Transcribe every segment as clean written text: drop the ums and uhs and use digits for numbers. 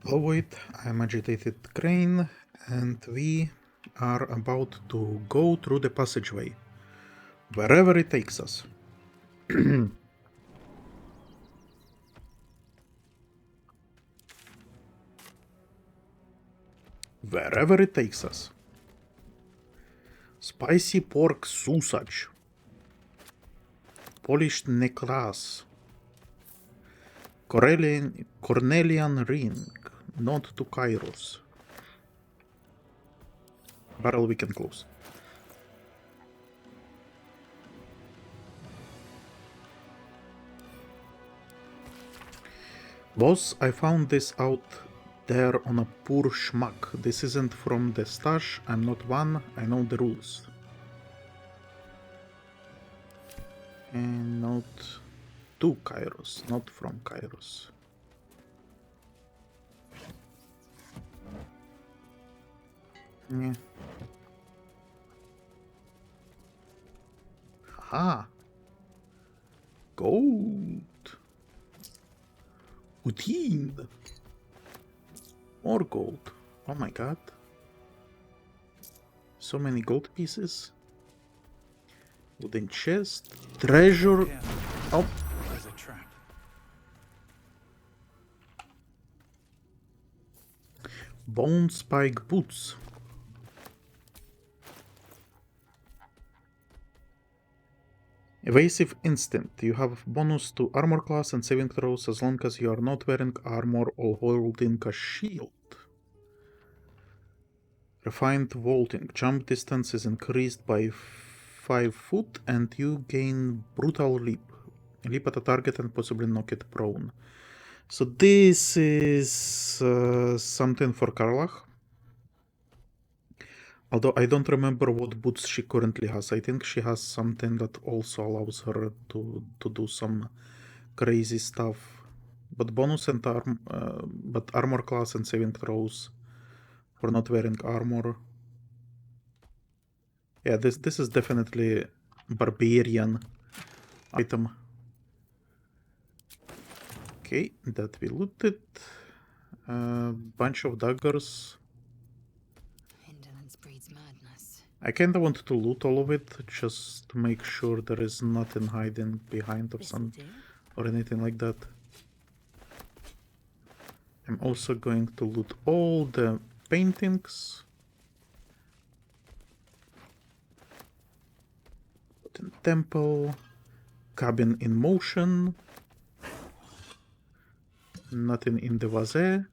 Oh wait, I'm agitated crane, and we are about to go through the passageway, wherever it takes us. Wherever it takes us. Spicy pork sausage. Polished necklace. Cornelian ring. Nod to Kairos. Barrel we can close. Boss, I found this out there on a poor schmuck. This isn't from the stash. I'm not one. I know the rules. And not to Kairos, not from Kairos. Yeah. Haha. Gold. Routine. More gold. Oh my god. So many gold pieces. Wooden chest. Treasure. Oh. There's a trap. Bone spike boots. Evasive instinct. You have bonus to armor class and saving throws as long as you are not wearing armor or holding a shield. Refined vaulting. Jump distance is increased by 5 foot and you gain brutal leap. Leap at a target and possibly knock it prone. So this is something for Karlach. Although I don't remember what boots she currently has. I think she has something that also allows her to do some crazy stuff. But bonus and but armor class and saving throws for not wearing armor. Yeah, this is definitely barbarian item. Okay, that we looted. Bunch of daggers. Indolence breeds madness. I kinda want to loot all of it, just to make sure there is nothing hiding behind of some or anything like that. I'm also going to loot all the paintings. Temple, cabin in motion, nothing in the vase,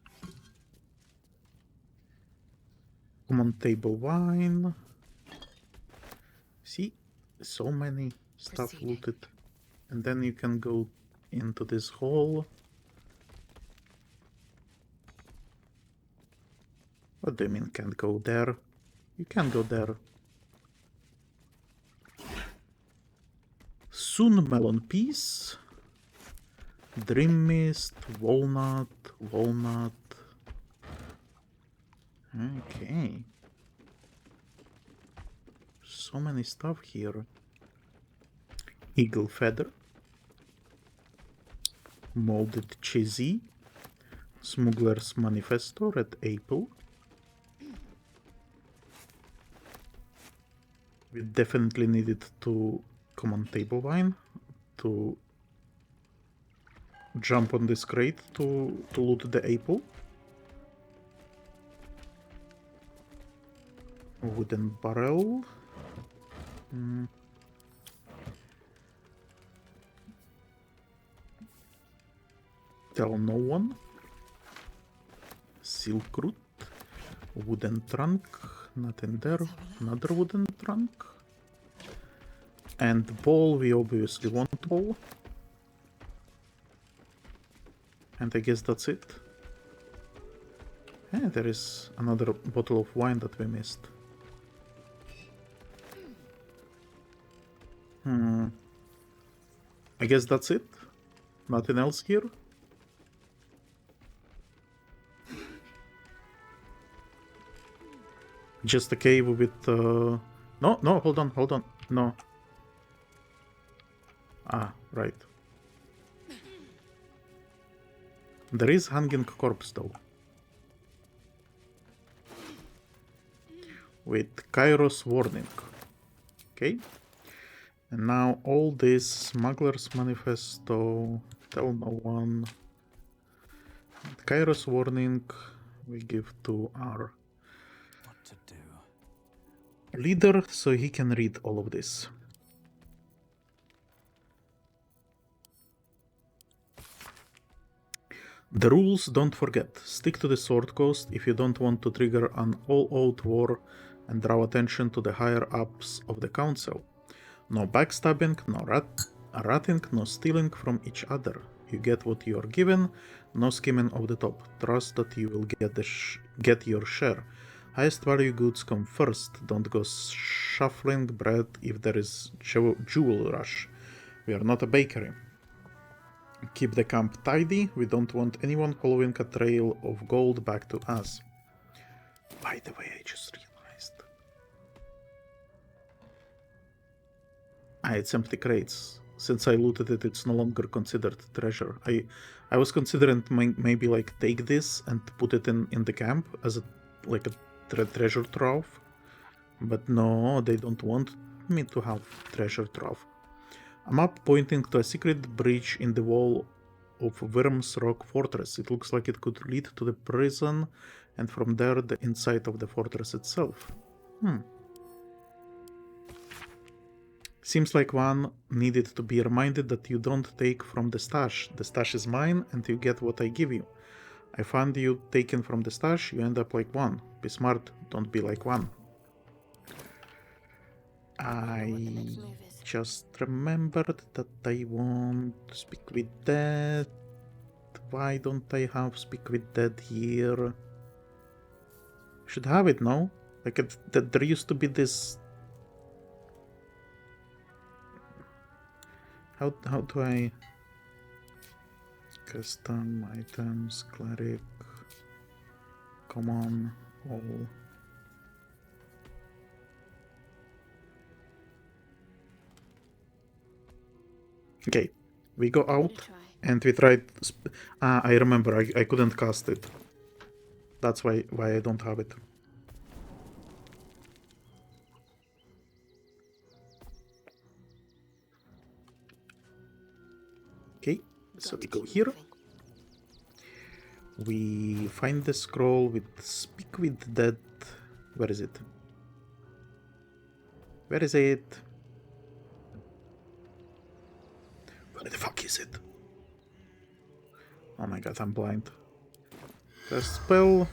common table wine. See, so many stuff looted. And then you can go into this hall. What do you mean can't go there? You can go there. Soon melon piece. Dream mist, walnut. Okay. So many stuff here. Eagle feather. Molded cheesy. Smuggler's manifesto, red apple. We definitely needed to common table wine to jump on this crate to loot the apple. Wooden barrel. Tell no one. Silk root. Wooden trunk. Nothing there. Another wooden trunk. And ball, we obviously want ball. And I guess that's it. Yeah, there is another bottle of wine that we missed. I guess that's it. Nothing else here. Just a cave with... No, hold on. No. Ah, right. There is hanging corpse though. with Kairos warning. Okay. And now all this smuggler's manifesto, tell no one. Kairos warning we give to our leader so he can read all of this. The rules, don't forget. Stick to the Sword Coast if you don't want to trigger an all-out war and draw attention to the higher-ups of the Council. No backstabbing, no ratting, no stealing from each other. You get what you are given, no skimming off the top. Trust that you will get your share. Highest value goods come first. Don't go shuffling bread if there is jewel rush. We are not a bakery. Keep the camp tidy. We don't want anyone following a trail of gold back to us. By the way, I just realized. It's empty crates. Since I looted it, it's no longer considered treasure. I was considering maybe like take this and put it in the camp as a treasure trove. But no, they don't want me to have treasure trove. A map pointing to a secret breach in the wall of Worm's Rock Fortress. It looks like it could lead to the prison, and from there the inside of the fortress itself. Seems like one needed to be reminded that you don't take from the stash. The stash is mine, and you get what I give you. I found you taken from the stash, you end up like one. Be smart, don't be like one. I just remembered that I want to speak with Dad. Why don't I have speak with Dad here? Should have it, no? Like there used to be this. How do I custom items, cleric, common, all. Okay, we go out and we tried. I remember I couldn't cast it. That's why I don't have it. Okay, so we go here. We find the scroll with speak with dead. Where is it? Where is it? Where the fuck is it? Oh my god, I'm blind. Cast spell.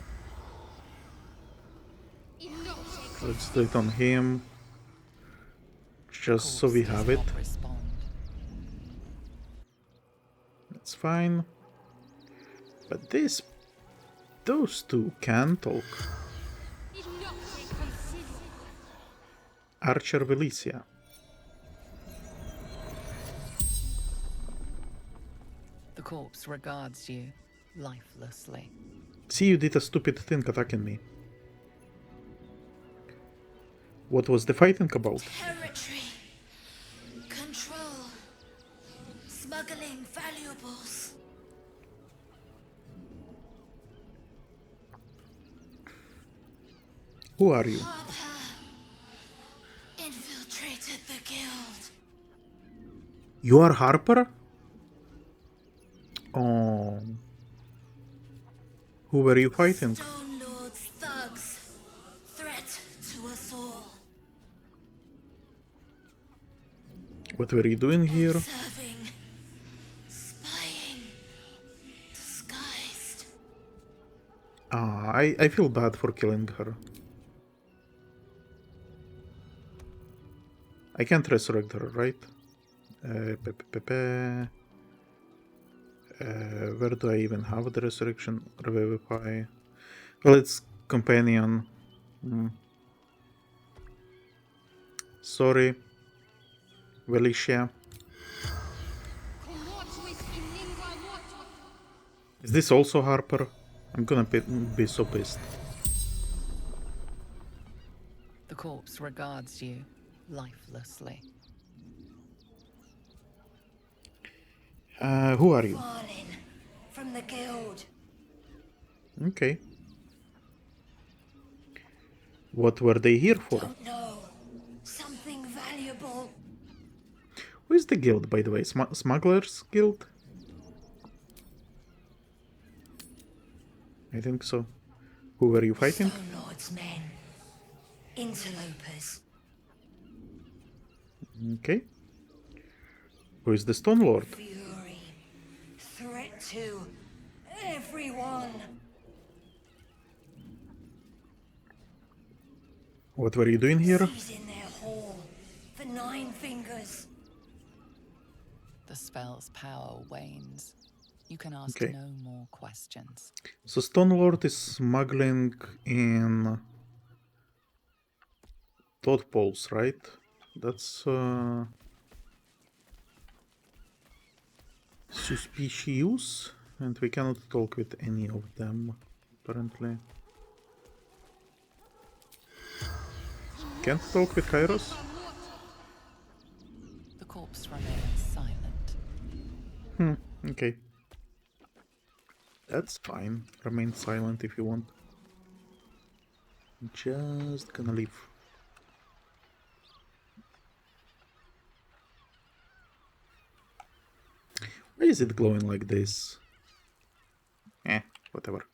Let's do it on him. Just so we have it. That's fine. But those two can talk. Archer Velicia. The corpse regards you lifelessly. See, you did a stupid thing attacking me. What was the fighting about? Territory. Control. Smuggling valuables. Who are you? Harper. Infiltrated the guild. You are Harper? Oh. Who were you fighting? Stone Lord's thugs. Threat to us all. What were you doing here? Serving. Spying. Disguised. I feel bad for killing her. I can't resurrect her, right? Where do I even have the resurrection? Revivify. Well, it's companion. Sorry. Velicia. Is this also Harper? I'm gonna be so pissed. The corpse regards you lifelessly. Who are you? Fallen from the guild. Okay. What were they here for? Don't know. Something valuable. Who is the guild, by the way? Smugglers Guild? I think so. Who were you fighting? Stone Lord's men. Interlopers. Okay. Who is the Stone Lord? Fury. Threat to everyone. What were you doing here? He's in their hall. For 9 fingers. The spell's power wanes. You can ask Okay. no more questions. So Stone Lord is smuggling in toad poles, right? That's suspicious, and we cannot talk with any of them, apparently. Can't talk with Kairos? The corpse remains silent. Okay. That's fine. Remain silent if you want. Just gonna leave. Why is it glowing like this? Whatever.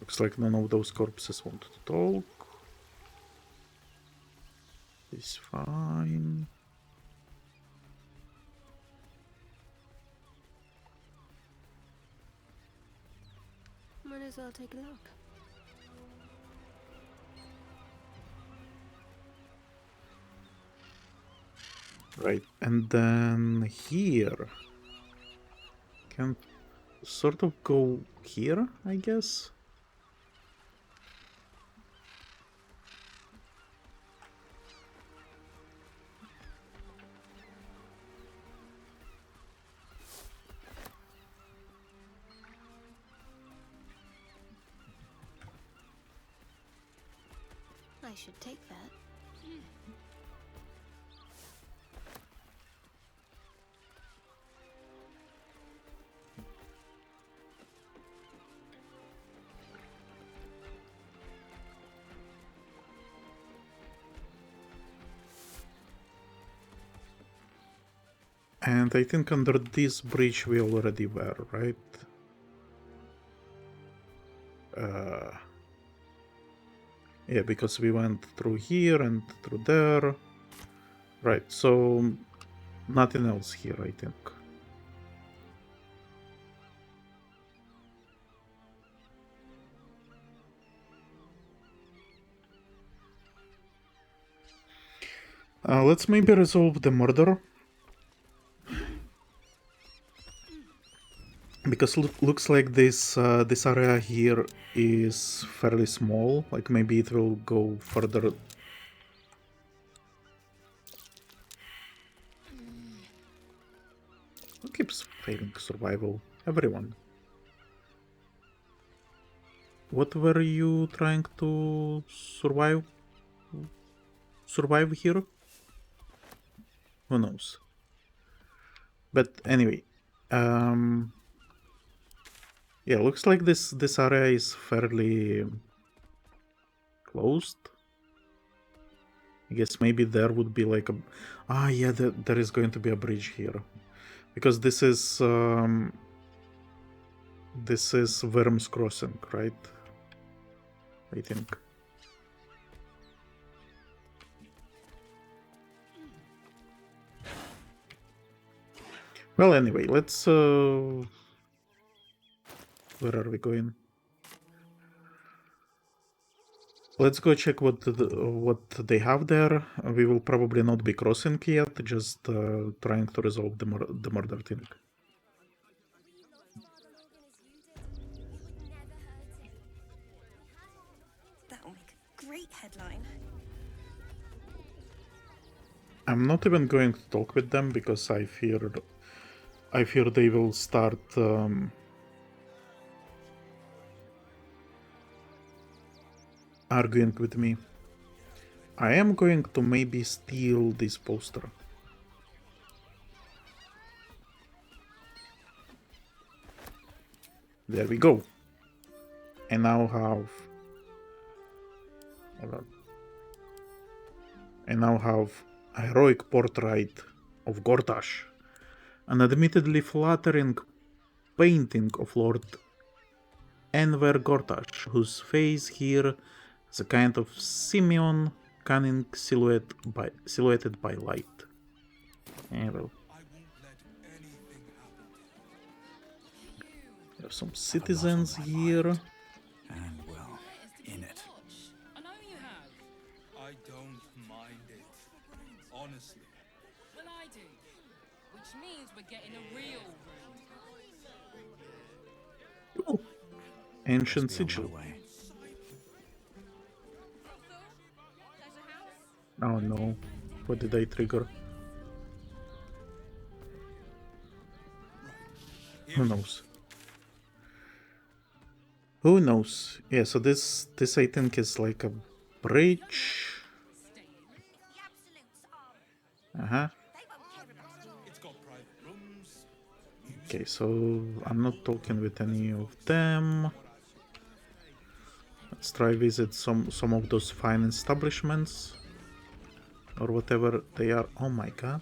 Looks like none of those corpses want to talk. It's fine. Might as well take a look. Right, and then here. Can sort of go here, I guess. I should take that. And I think under this bridge we already were, right? Yeah, because we went through here and through there. Right, so nothing else here, I think. Let's maybe resolve the murder. Because looks like this this area here is fairly small. Like maybe it will go further. Who keeps failing survival? Everyone. What were you trying to survive? Survive here? Who knows? But anyway, yeah, looks like this area is fairly closed. I guess maybe there would be like a... Ah, yeah, there is going to be a bridge here. Because this is Worm's Crossing, right? I think. Well, anyway, let's... Where are we going? Let's go check what they have there. We will probably not be crossing yet, just trying to resolve the murder thing. That'll make a great headline. I'm not even going to talk with them because I fear they will start arguing with me. I am going to maybe steal this poster. There we go. I now have... Hold on. I now have a heroic portrait of Gortash, an admittedly flattering painting of Lord Enver Gortash, whose face here is a kind of simian cunning silhouetted by light. Well, we have some citizens here. And well, in it. I know you have. I don't mind it. Honestly. Well, I do. Which means we're getting a real room. Ooh, ancient Must be on sigil. my way. Oh no, what did I trigger? Who knows? Who knows? Yeah, so this I think is like a bridge. Uh-huh. Okay, so I'm not talking with any of them. Let's try visit some of those fine establishments. Or whatever they are. Oh my god.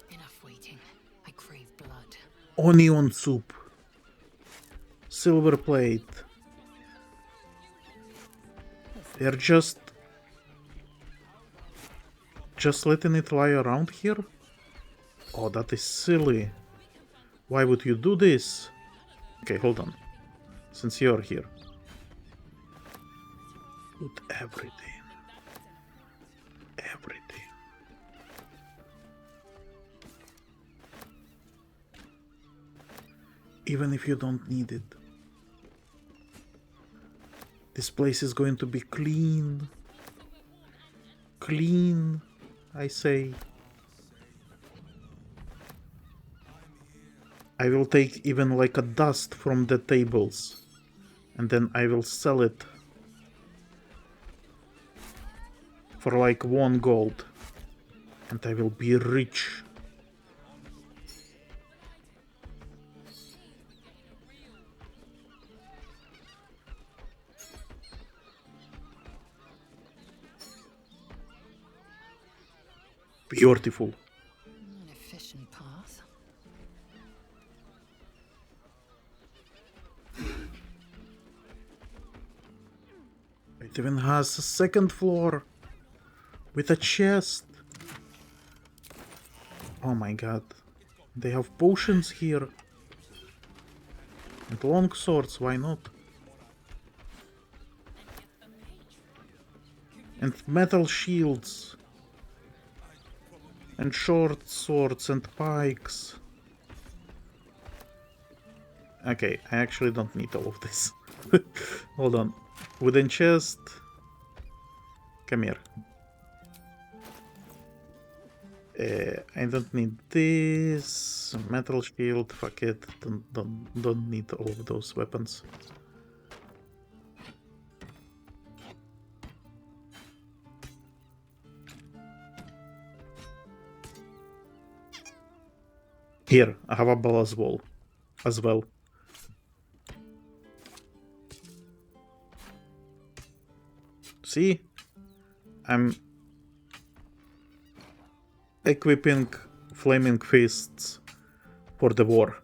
Enough waiting. I crave blood. Onion soup. Silver plate. They're just letting it lie around here? Oh, that is silly. Why would you do this? Okay, hold on. Since you're here. Put everything. Everything. Even if you don't need it. This place is going to be clean. Clean, I say. I will take even like a dust from the tables. And then I will sell it. For like 1 gold. And I will be rich. Beautiful. An efficient path. It even has a 2nd floor. With a chest. Oh my god. They have potions here. And long swords, why not? And metal shields. And short swords and pikes. Okay, I actually don't need all of this. Hold on. Wooden chest. Come here. I don't need this. Metal shield, fuck it. Don't need all of those weapons. Here, I have a ball as well. See? I'm equipping flaming fists for the war.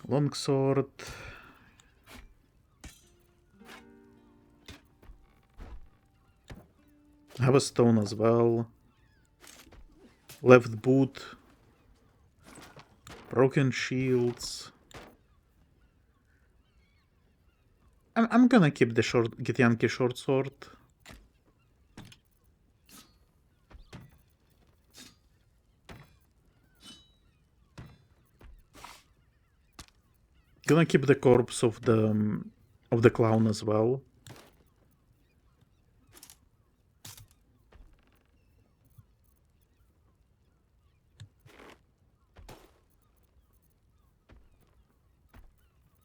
Longsword. I have a stone as well. Left boot. Broken shields. I'm gonna keep the Githyanki short sword. Gonna keep the corpse of the clown as well.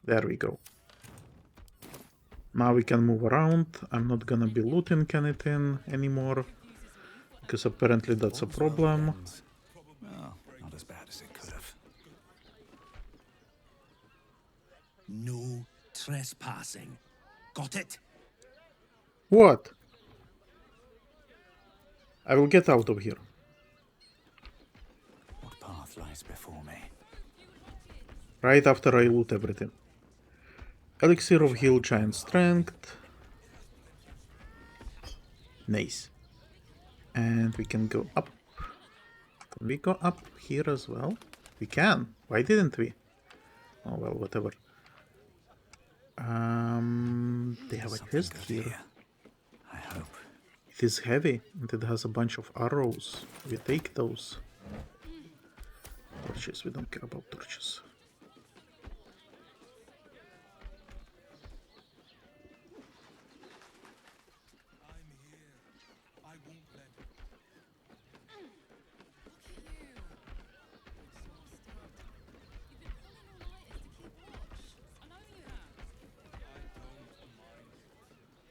There we go. Now we can move around. I'm not gonna be looting anything anymore, because apparently that's a problem. Well, not as bad as it could have. No trespassing. Got it? What? I will get out of here. What path lies before me? Right after I loot everything. Elixir of Heal Giant Strength. Nice. And we can go up. Can we go up here as well? We can. Why didn't we? Oh well, whatever. They have a Something chest good here. I hope. It is heavy and it has a bunch of arrows. We take those. Torches, we don't care about torches.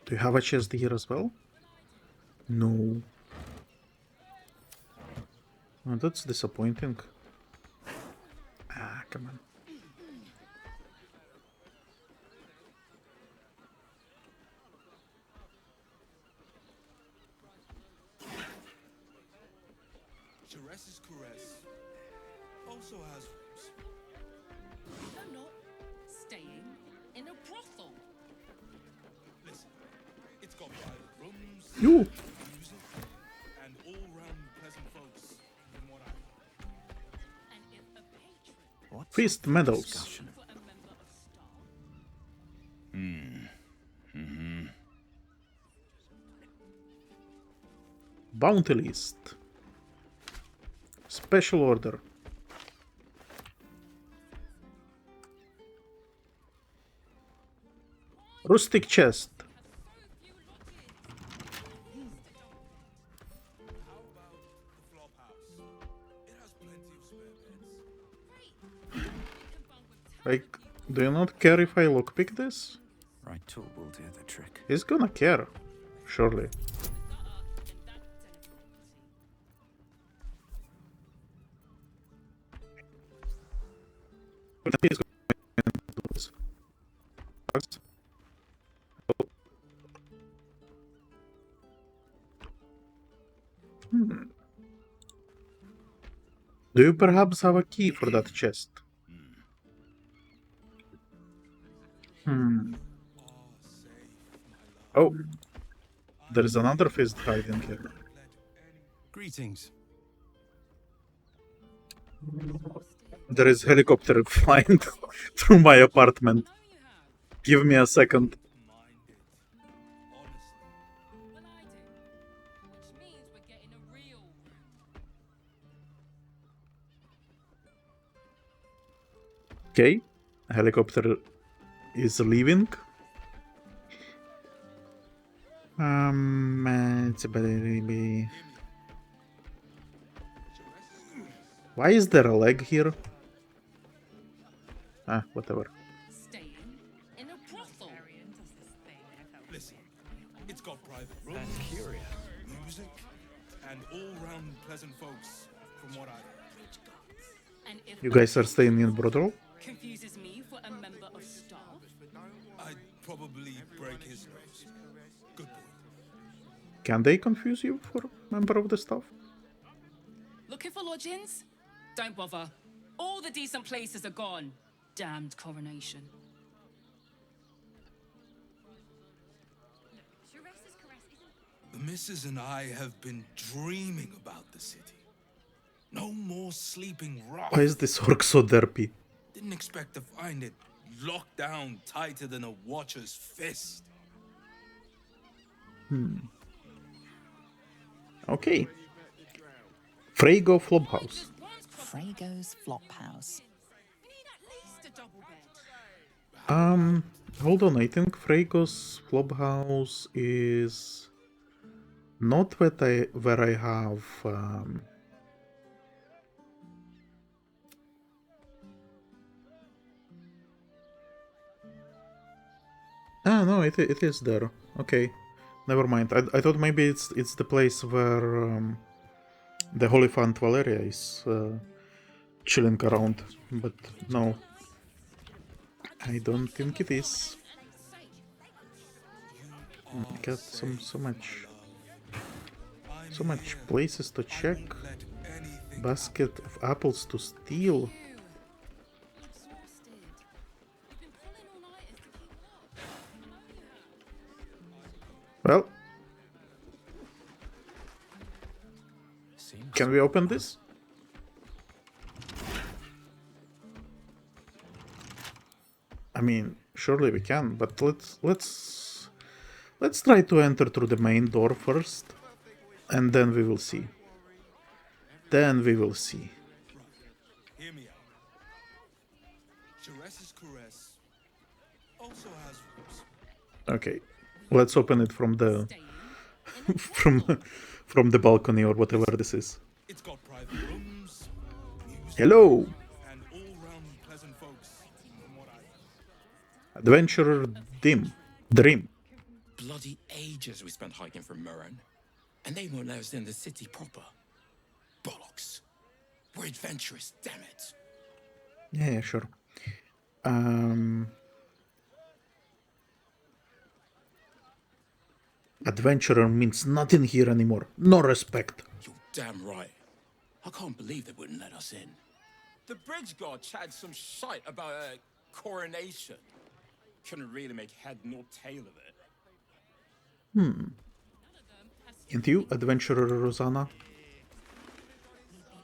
Do you have a chest here as well? No. Oh, that's disappointing. Ah, come on. Jerez's caress also has rooms. I'm not staying in a brothel. Listen, it's got private rooms, You! music, and all-round pleasant folks, from what I heard. And if a patron What Feast medals. discussion? for a member of staff, Bounty list. Special order. Rustic chest. How about the Flophouse? It has plenty of spare beds. Like, do you not care if I lockpick this? Right tool will do the trick. He's gonna care. Surely. He's going to do this. Do you perhaps have a key for that chest? Oh, there is another fist hiding here. Greetings. There is helicopter flying through my apartment. Give me a second. Mind it. Honestly. well, I do. Which means we're getting a real room. Okay, a helicopter is leaving. It's a baby. Why is there a leg here? Ah, whatever. Staying in a brothel. Listen, it's got private rooms, music, and all-round pleasant folks, from what I heard. And if You guys are staying in brothel? confuses me for a member of staff, I'd probably break his nose. Good point. Can they confuse you for member of the staff? looking for lodgings? Don't bother. All the decent places are gone. Damned coronation. The missus and I have been dreaming about the city. No more sleeping rough. Why is this orc so derpy? Didn't expect to find it locked down tighter than a watcher's fist. Okay. Fraygo Flophouse. Fraygo's Flophouse. We need at least a double bed. Hold on, I think Fraygo's Flophouse is not where I have Ah, no, it is there. Okay, never mind. I thought maybe it's the place where the Holyphant Valeria is chilling around, but no, I don't think it is. Got so much places to check. Basket of apples to steal. Well, can we open this? I mean, surely we can, but let's try to enter through the main door first, and then we will see. Then we will see. Hear me out. Jerez's caress also has roots. Okay, let's open it from the from the balcony or whatever this is. It's got private rooms, music, Hello, and all-round pleasant folks, from what I... adventurer Dream. Bloody ages we spent hiking from Murren, and they won't let us in the city proper. Bollocks. We're adventurous, damn it. Yeah, sure. Adventurer means nothing here anymore. No respect. You're damn right. I can't believe they wouldn't let us in. The bridge guard chatted some shite about a coronation. Couldn't really make head nor tail of it. And you, adventurer Rosanna?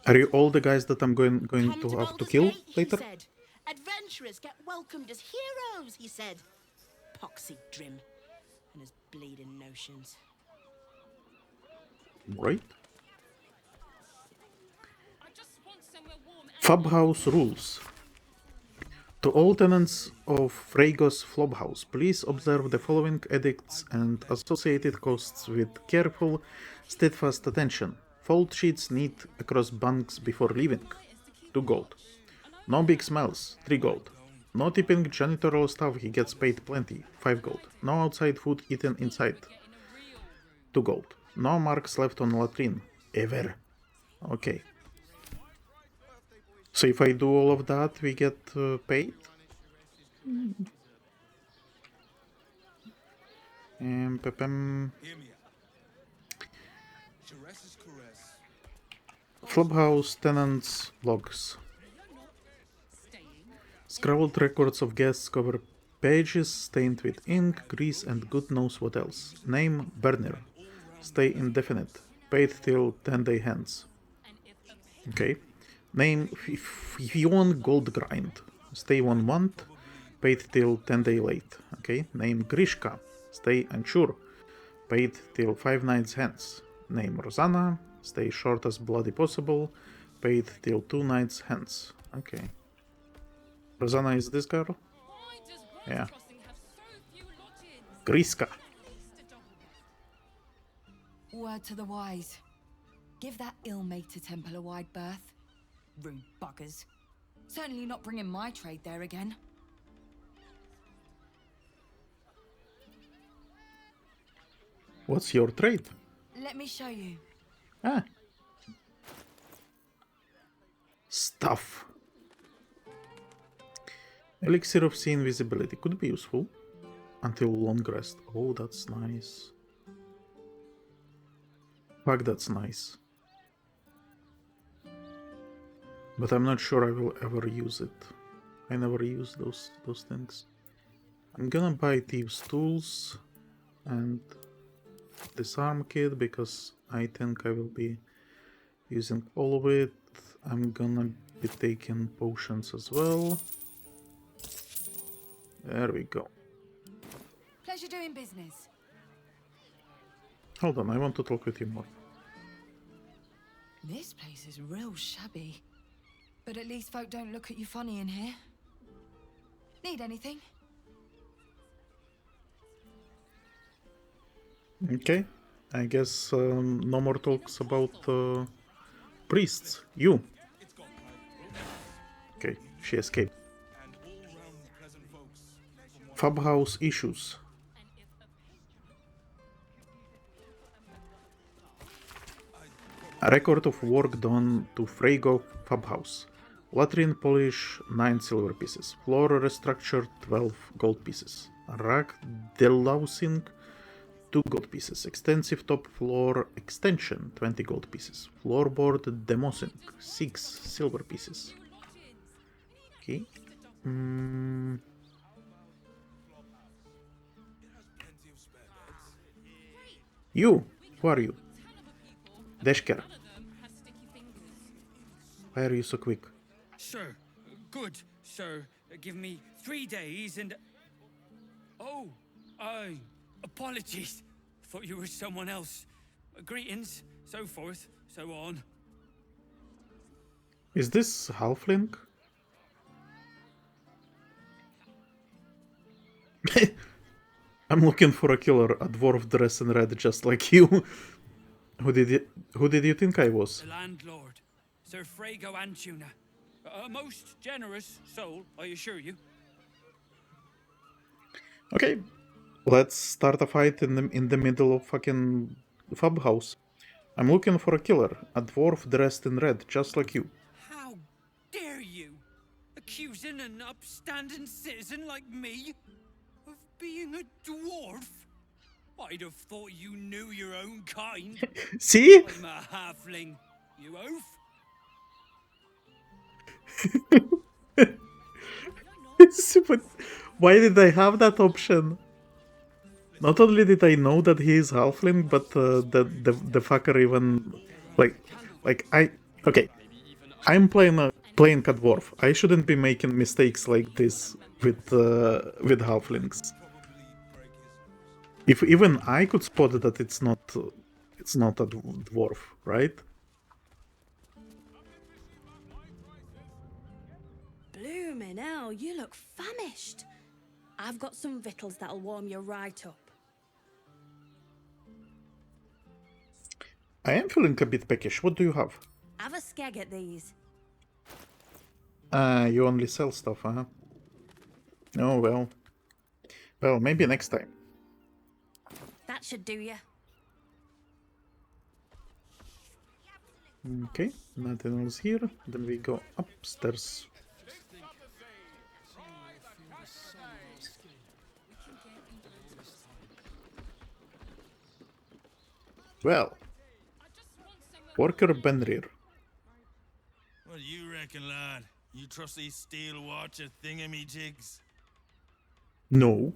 Are you all the guys that I'm going to have to kill later? He said. Adventurers get welcomed as heroes, he said. Poxy Drim and his bleeding notions. Right? I just want somewhere warm and Flophouse rules. To all tenants of Fraygo's Flophouse, please observe the following edicts and associated costs with careful, steadfast attention. Fold sheets neat across bunks before leaving. 2 gold. No big smells. 3 gold. No tipping janitorial staff, he gets paid plenty. 5 gold. No outside food eaten inside. 2 gold. No marks left on latrine. Ever. Okay. So if I do all of that, we get paid? Hear me out. Jerez's caress Flophouse tenants logs. Scrawled records of guests cover pages stained with ink, grease, and good knows what else. Name Berner. Stay indefinite. Paid till 10-day hands. Okay. Name Fion Goldgrind. Stay 1 month. Paid till 10-day late. Okay. Name Grishka. Stay unsure. Paid till 5 nights hence. Name Rosanna. Stay short as bloody possible. Paid till 2 nights hence. Okay. Rosanna is this girl? why does Wise Yeah. Crossing have so few lodgings? Griska. Word to the wise. Give that ill-mated temple a wide berth. Rude buggers. Certainly not bringing my trade there again. What's your trade? Let me show you. Ah. Stuff. Elixir of Sea Invisibility could be useful. Until long rest. Oh, that's nice. Fuck, that's nice. But I'm not sure I will ever use it. I never use those things. I'm gonna buy Thieves' Tools and Disarm Kit because I think I will be using all of it. I'm gonna be taking potions as well. There we go. Pleasure doing business. Hold on, I want to talk with you more. This place is real shabby. But at least folk don't look at you funny in here. Need anything? Okay, I guess no more talks about priests. You. Okay, she escaped. Flophouse issues. A record of work done to Fraygo Flophouse. Latrine polish 9 silver pieces. Floor restructure 12 gold pieces. Rack delousing 2 gold pieces. Extensive top floor extension 20 gold pieces. Floorboard demossing 6 silver pieces. Okay. You! Who are you? Deshker. Why are you so quick? Sir, good, sir. Give me 3 days and... Oh, apologies. Thought you were someone else. Greetings, so forth, so on. Is this halfling? I'm looking for a killer, a dwarf dressed in red just like you. Who did you think I was? The landlord, Sir Fraygo Antuna. A most generous soul, I assure you. Okay, let's start a fight in the middle of fucking Flophouse. I'm looking for a killer, a dwarf dressed in red, just like you. How dare you? Accusing an upstanding citizen like me of being a dwarf? I'd have thought you knew your own kind. See? I'm a halfling, you oaf. But why did I have that option? Not only did I know that he is halfling, but the fucker even okay. I'm playing a dwarf. I shouldn't be making mistakes like this with halflings. If even I could spot that it's not a dwarf, right? Bloomin' hell, you look famished. I've got some victuals that'll warm you right up. I am feeling a bit peckish. What do you have? Have a skeg at these. You only sell stuff, huh? Oh, well. Well, maybe next time. That should do ya. Okay, nothing else here. Then we go upstairs. Well, worker Benrir. What do you reckon, lad? You trust these steel watcher thingamajigs? No.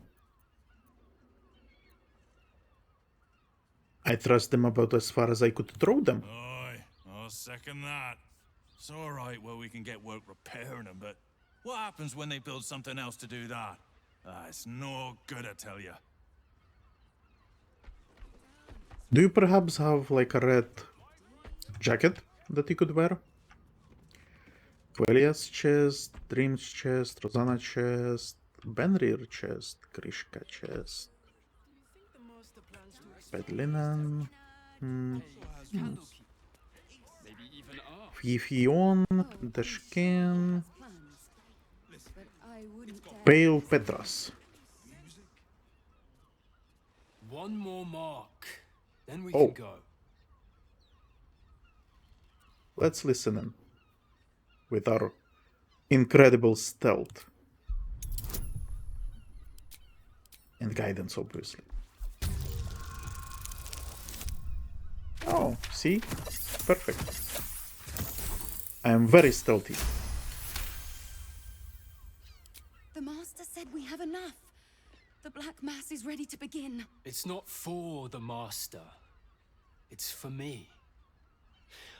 I trust them about as far as I could throw them. Aye, I'll second that. It's alright where we can get work repairing them, but what happens when they build something else to do that? It's no good, I tell ya. Do you perhaps have like a red jacket that you could wear? Quelia's chest, Dream's chest, Rosanna chest, Benrir chest, Krishka chest, bed linen, Fifion, Deshkin, Pale Petras. One more mark, then we Oh. can go. Let's listen in with our incredible stealth and guidance, obviously. Oh, see? Perfect. I am very stealthy. The Master said we have enough. The Black Mass is ready to begin. It's not for the Master. It's for me.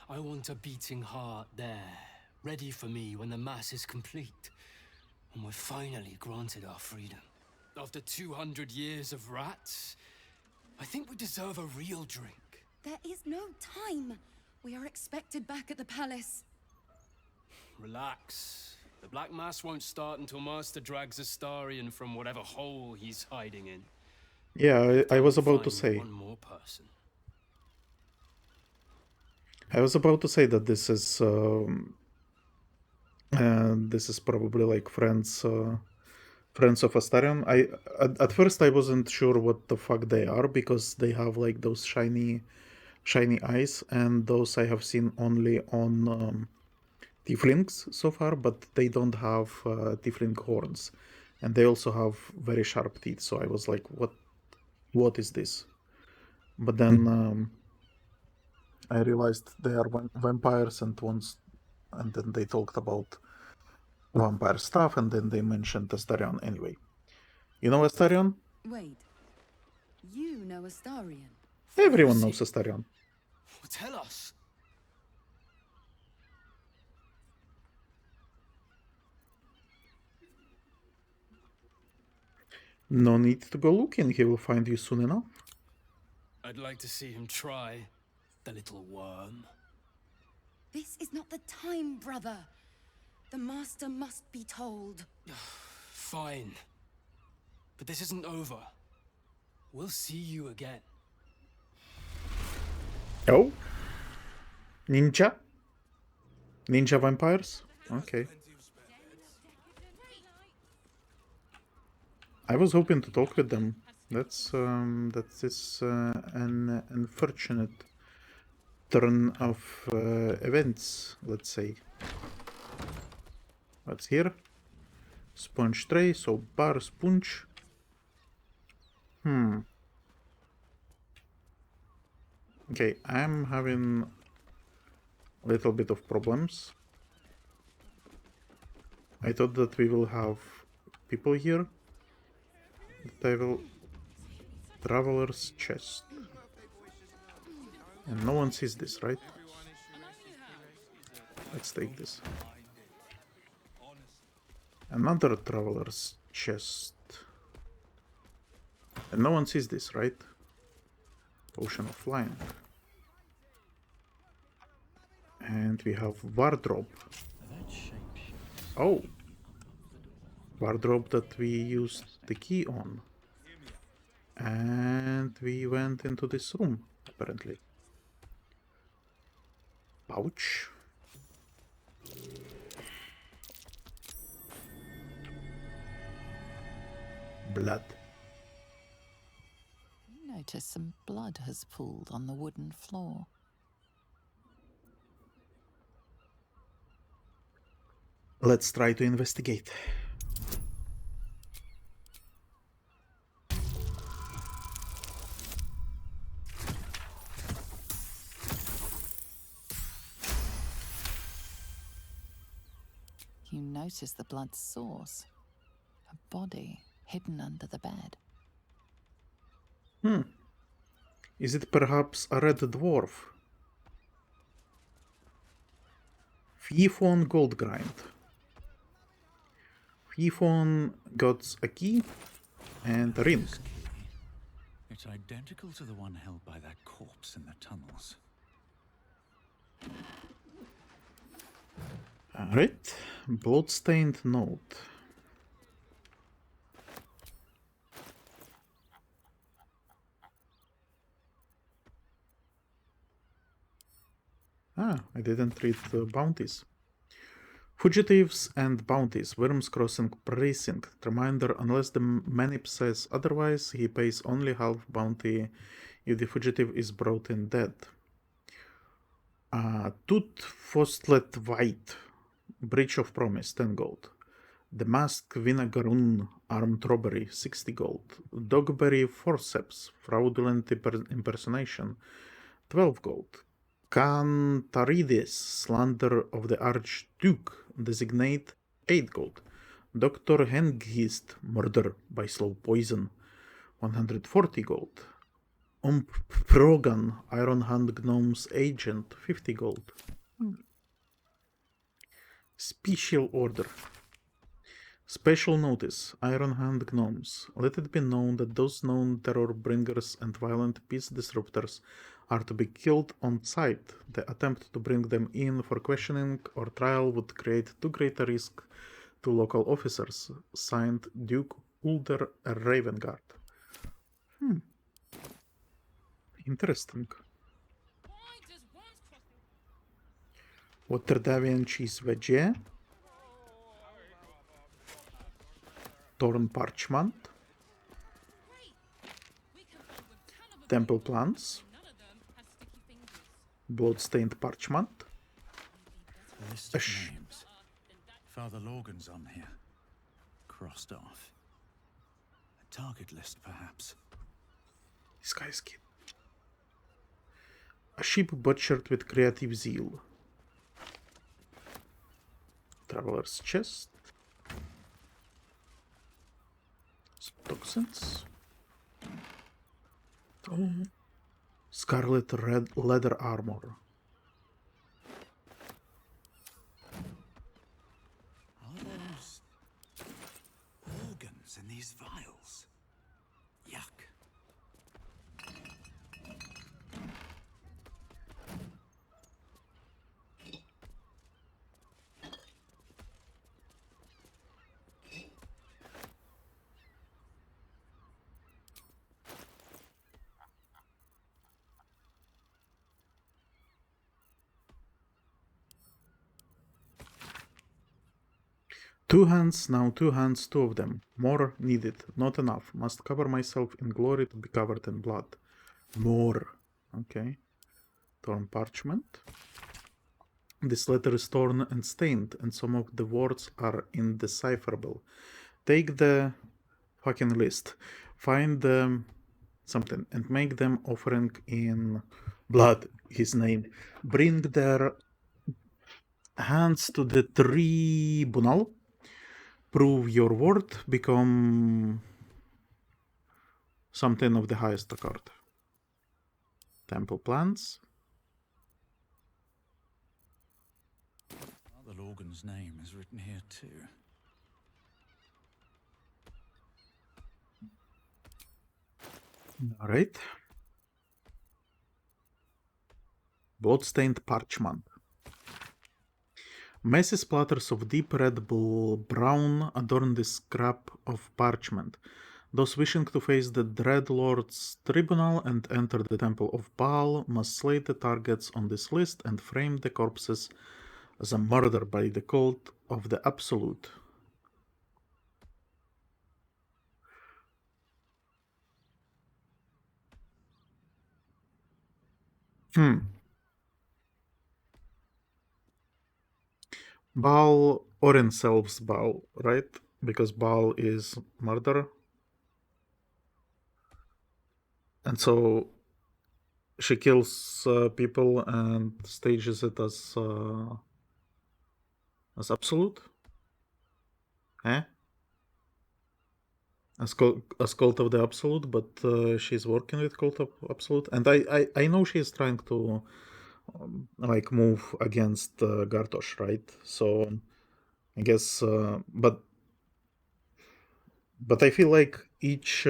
I want a beating heart there, ready for me when the Mass is complete. And we're finally granted our freedom. After 200 years of rats, I think we deserve a real drink. There is no time. We are expected back at the palace. Relax. The Black Mass won't start until Master drags Astarion from whatever hole he's hiding in. Yeah, I was about to Find say. one more person. I was about to say that this is probably like friends of Astarion. At first I wasn't sure what the fuck they are because they have like those shiny shiny eyes, and those I have seen only on tieflings so far, but they don't have tiefling horns, and they also have very sharp teeth. So I was like, what is this? But then I realized they are vampires, and then they talked about vampire stuff, and then they mentioned Astarion anyway. You know Astarion? Wait. You know Astarion? Everyone knows Astarion. Tell us. No need to go looking, he will find you soon enough. I'd like to see him try, the little worm. This is not the time, brother. The master must be told. Fine. But this isn't over. We'll see you again. Oh? Ninja? Ninja vampires? Okay. I was hoping to talk with them. That is an unfortunate turn of events, let's say. What's here? Sponge tray, so bar sponge. Okay, I'm having a little bit of problems. I thought that we will have people here. They will... Traveler's chest. And no one sees this, right? Let's take this. Another traveler's chest. And no one sees this, right? Potion of flying. And we have wardrobe. Oh! Wardrobe that we used the key on. And we went into this room, apparently. Pouch. Blood. Notice some blood has pooled on the wooden floor. Let's try to investigate. You notice the blood's source. A body hidden under the bed. Is it perhaps a Red Dwarf? Thief-on gold grind. Thief-on got a key and a ring. It's identical to the one held by that corpse in the tunnels. Alright, bloodstained note. I didn't read the bounties. Fugitives and bounties. Worms crossing precinct. Reminder, unless the manip says otherwise, he pays only half bounty if the fugitive is brought in dead. Tooth Fostlet White. Breach of Promise, 10 gold. The Masked Vinagaroon, Armed Robbery, 60 gold. Dogberry Forceps, Fraudulent Impersonation, 12 gold. Cantaridis, Slander of the Archduke, Designate, 8 gold. Dr. Hengist, Murder by Slow Poison, 140 gold. Progan, Iron Hand Gnome's Agent, 50 gold. Special Order. Special Notice, Iron Hand Gnomes. Let it be known that those known terror bringers and violent peace disruptors are to be killed on sight. The attempt to bring them in for questioning or trial would create too great a risk to local officers. Signed, Duke Ulder Ravengard. Interesting. Waterdavian cheese veggie. Torn parchment. Temple plants. Bloodstained parchment. List of names. Father Logan's on here. Crossed off. A target list, perhaps. This guy's kid. A sheep butchered with creative zeal. Traveler's chest. Some toxins. Oh. Scarlet red leather armor. Are those organs in these vials? Yuck. Two hands, now 2 hands, 2 of them. More needed, not enough. Must cover myself in glory to be covered in blood. More. Okay. Torn parchment. This letter is torn and stained, and some of the words are indecipherable. Take the fucking list. Find them something and make them offering in blood, his name. Bring their hands to the tribunal. Prove your word, become something of the highest accord. Temple plans. Father Logan's name is written here too. Alright. Bloodstained parchment. Messy splatters of deep red brown adorn this scrap of parchment. Those wishing to face the Dread Lord's tribunal and enter the Temple of Baal must slay the targets on this list and frame the corpses as a murder by the cult of the Absolute. Baal or themselves Baal, right? Because Baal is murder. And so she kills people and stages it as absolute. Eh? As cult of the absolute, but she's working with cult of absolute, and I know she's trying to like move against Gartosh, right? So I guess, but I feel like each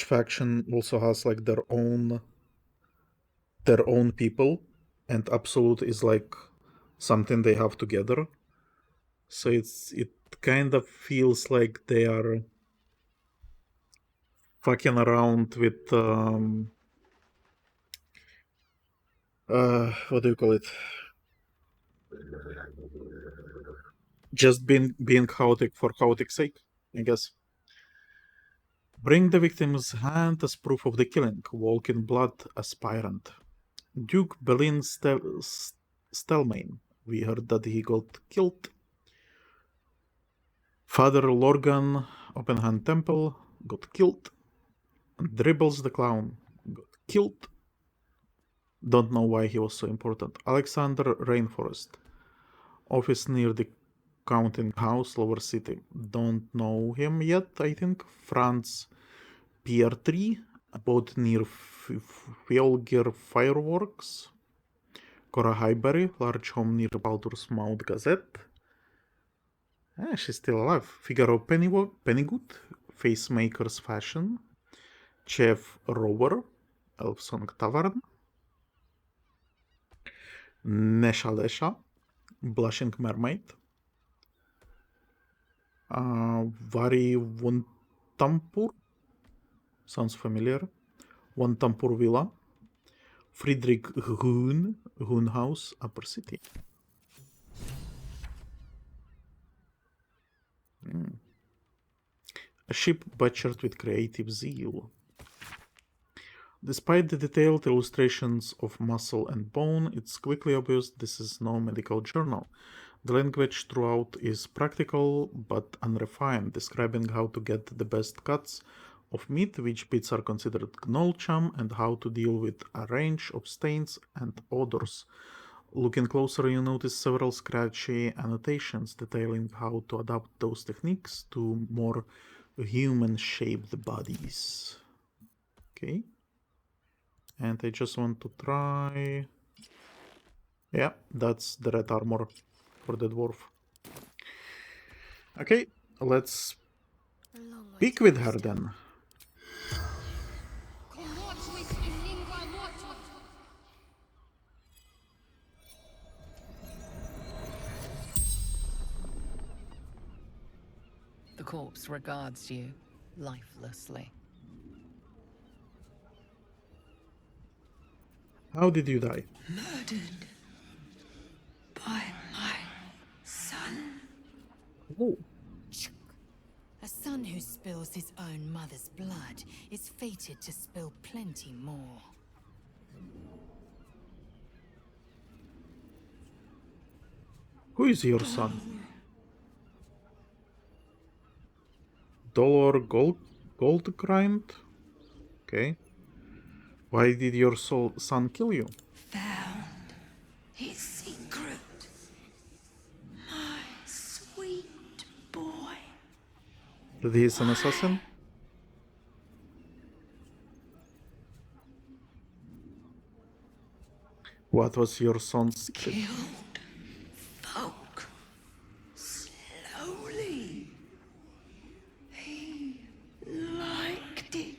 faction also has like their own people, and absolute is like something they have together. So it kind of feels like they are fucking around with what do you call it? Just being chaotic for chaotic's sake, I guess. Bring the victim's hand as proof of the killing. Walk in blood aspirant. Duke Belin Stelmane. We heard that he got killed. Father Lorgan, Open Hand Temple, got killed. Dribbles the Clown, got killed. Don't know why he was so important. Alexander Rainforest. Office near the Counting House, Lower City. Don't know him yet, I think. Franz Pier3, both near Fjolgir Fireworks. Cora Highbury, large home near Baldur's Mouth Gazette. She's still alive. Figaro Pennygood, Facemaker's Fashion. Chef Rower, Elfsong Tavern. Nesha Lesha, Blushing Mermaid. Vari Wuntampur, sounds familiar. Wuntampur Villa. Friedrich Hoon, Hoon House, Upper City. A ship butchered with creative zeal. Despite the detailed illustrations of muscle and bone, it's quickly obvious this is no medical journal. The language throughout is practical but unrefined, describing how to get the best cuts of meat, which bits are considered gnome, and how to deal with a range of stains and odors. Looking closer, you notice several scratchy annotations detailing how to adapt those techniques to more human-shaped bodies. Okay. And I just want to try... Yeah, that's the red armor for the dwarf. Okay, let's speak with her then. The corpse regards you lifelessly. How did you die? Murdered by my son. Oh. A son who spills his own mother's blood is fated to spill plenty more. Who is your son? Dolor Goldgrind? Okay. Why did your son kill you? Found his secret. My sweet boy. That he is an assassin? What was your son's secret? Killed folk slowly. He liked it.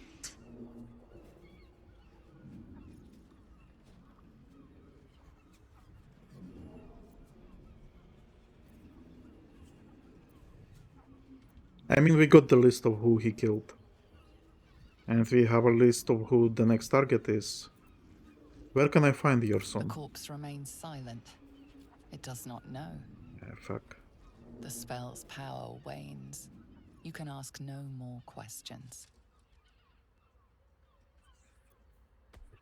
I mean, we got the list of who he killed. And we have a list of who the next target is. Where can I find your son? The corpse remains silent. It does not know. Fuck. The spell's power wanes. You can ask no more questions.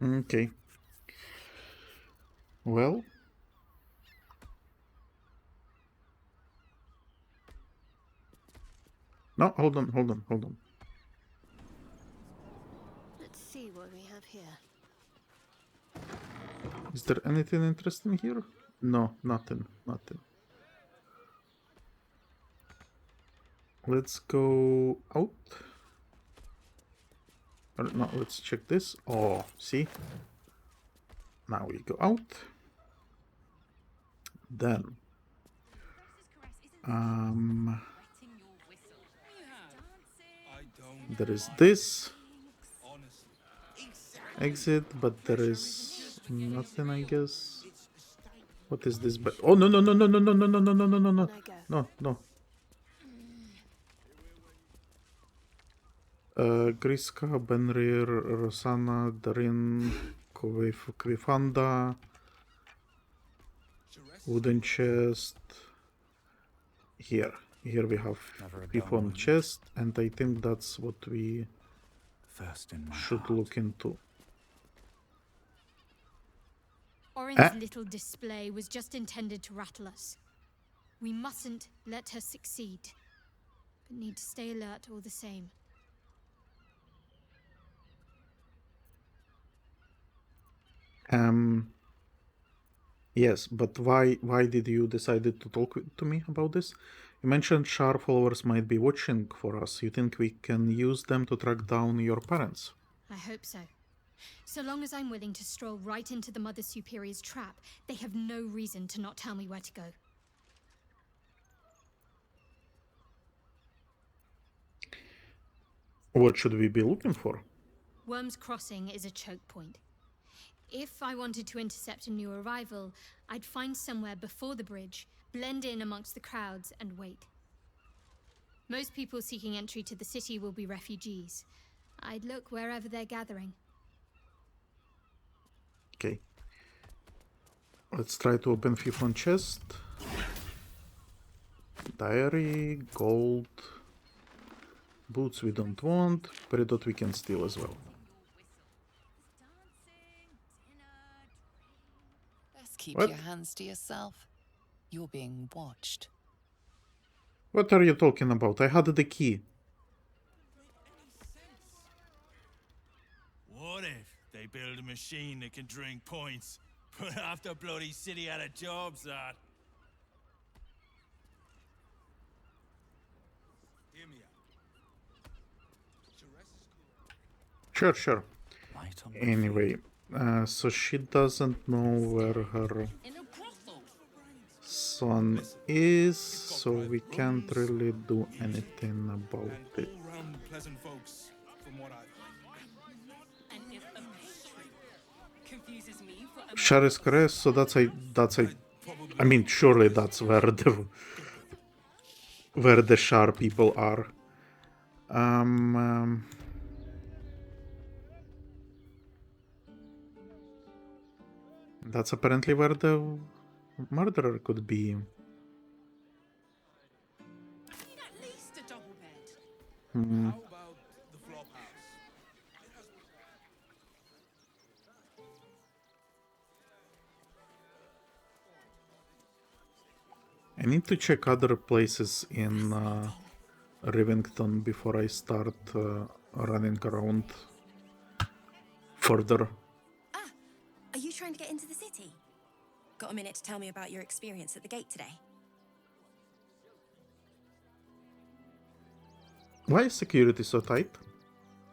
Okay. Well. No, hold on. Let's see what we have here. Is there anything interesting here? No, nothing. Let's go out. No, let's check this. Oh, see? Now we go out. Then. There is this. Exit, but there is nothing, I guess. What is this? But oh no. Griska, Benrir, Rosanna, Darin, Kvifanda, wooden chest. Here we have Piphon chest, and I think that's what we should look into. Orin's little display was just intended to rattle us. We mustn't let her succeed, but need to stay alert all the same. Yes, but why did you decide to talk to me about this? You mentioned Shar followers might be watching for us. You think we can use them to track down your parents? I hope so. So long as I'm willing to stroll right into the Mother Superior's trap, they have no reason to not tell me where to go. What should we be looking for? Worm's Crossing is a choke point. If I wanted to intercept a new arrival, I'd find somewhere before the bridge, blend in amongst the crowds, and wait. Most people seeking entry to the city will be refugees. I'd look wherever they're gathering. Okay. Let's try to open Piphon chest. Diary, gold. Boots we don't want. Peridot we can steal as well. keep What? your hands to yourself. You're being watched. What are you talking about? I had the key. What if they build a machine that can drink points? Put half the bloody city out of jobs, that. Hear me out. Jerez is cool. Sure, sure. Light on my Anyway, so she doesn't know where her son is, so we can't really do anything about it. All round pleasant folks, from what I've And if a patron confuses me for a Shari's Crest, so that's a I mean, surely that's where the Shar people are. That's apparently where the murderer could be. I need at least a double bed. Hmm. How about the Flophouse? I need to check other places in Rivington before I start running around further. Are you trying to get into the city? Got a minute to tell me about your experience at the gate today? Why is security so tight?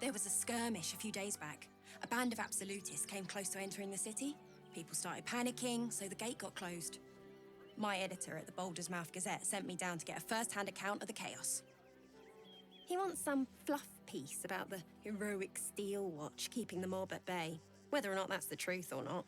There was a skirmish a few days back. A band of absolutists came close to entering the city. People started panicking, so the gate got closed. My editor at the Baldur's Mouth Gazette sent me down to get a first-hand account of the chaos. He wants some fluff piece about the heroic steel watch keeping the mob at bay, whether or not that's the truth or not.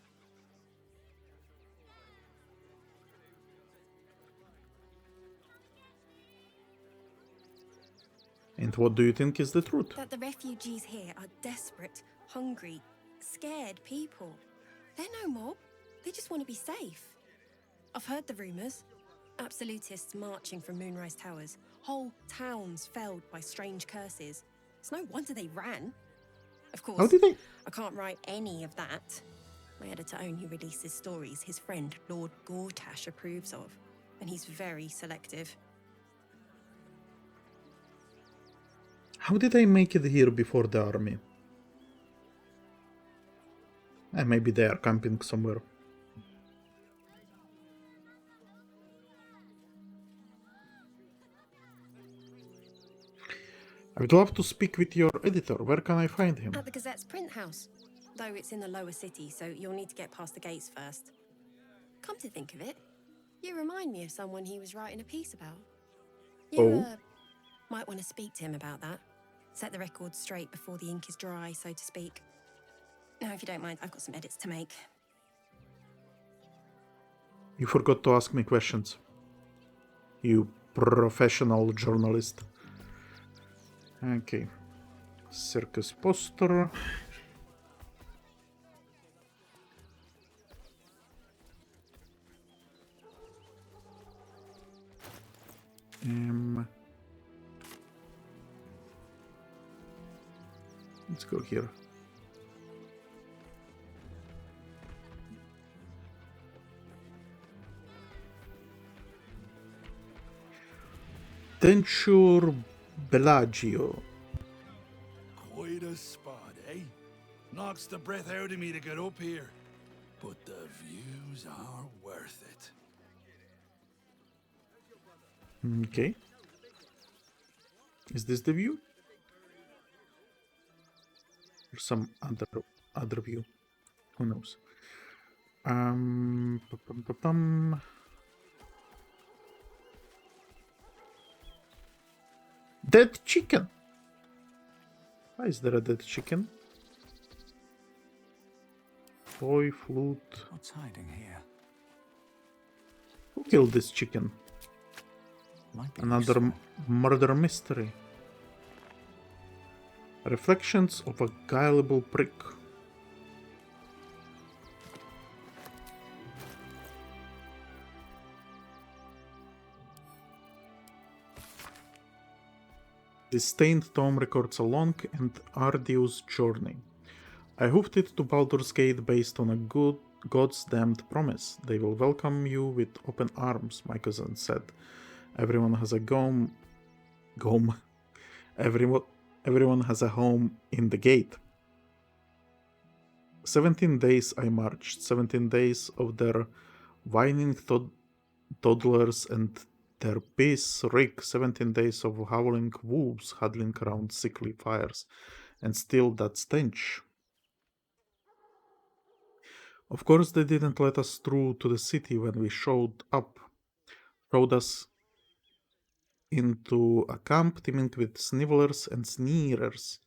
And what do you think is the truth? That the refugees here are desperate, hungry, scared people. They're no mob. They just want to be safe. I've heard the rumors. Absolutists marching from Moonrise Towers. Whole towns felled by strange curses. It's no wonder they ran. Of course, How did they? I can't write any of that. My editor only releases stories his friend Lord Gortash approves of. And he's very selective. How did I make it here before the army? Maybe they are camping somewhere. I would love to speak with your editor. Where can I find him? At the Gazette's print house. Though it's in the lower city, so you'll need to get past the gates first. Come to think of it, you remind me of someone he was writing a piece about. You might want to speak to him about that. Set the record straight before the ink is dry, so to speak. Now, if you don't mind, I've got some edits to make. You forgot to ask me questions. You professional journalist. Okay. Circus poster. Let's go here. Denture Bellagio. Quite a spot, eh? Knocks the breath out of me to get up here. But the views are worth it. Okay. Is this the view? Or some other view? Who knows? Dead chicken. Why is there a dead chicken? Toy flute. What's hiding here? Who killed this chicken? Another murder mystery. Reflections of a gullible prick. The stained tome records a long and arduous journey. I hoofed it to Baldur's Gate based on a good God's damned promise. They will welcome you with open arms, my cousin said. Everyone has a everyone has a home in the gate. 17 days I marched, 17 days of their whining toddlers and their piss rig, 17 days of howling wolves huddling around sickly fires, and still that stench. Of course they didn't let us through to the city when we showed us into a camp teeming with snivelers and sneerers.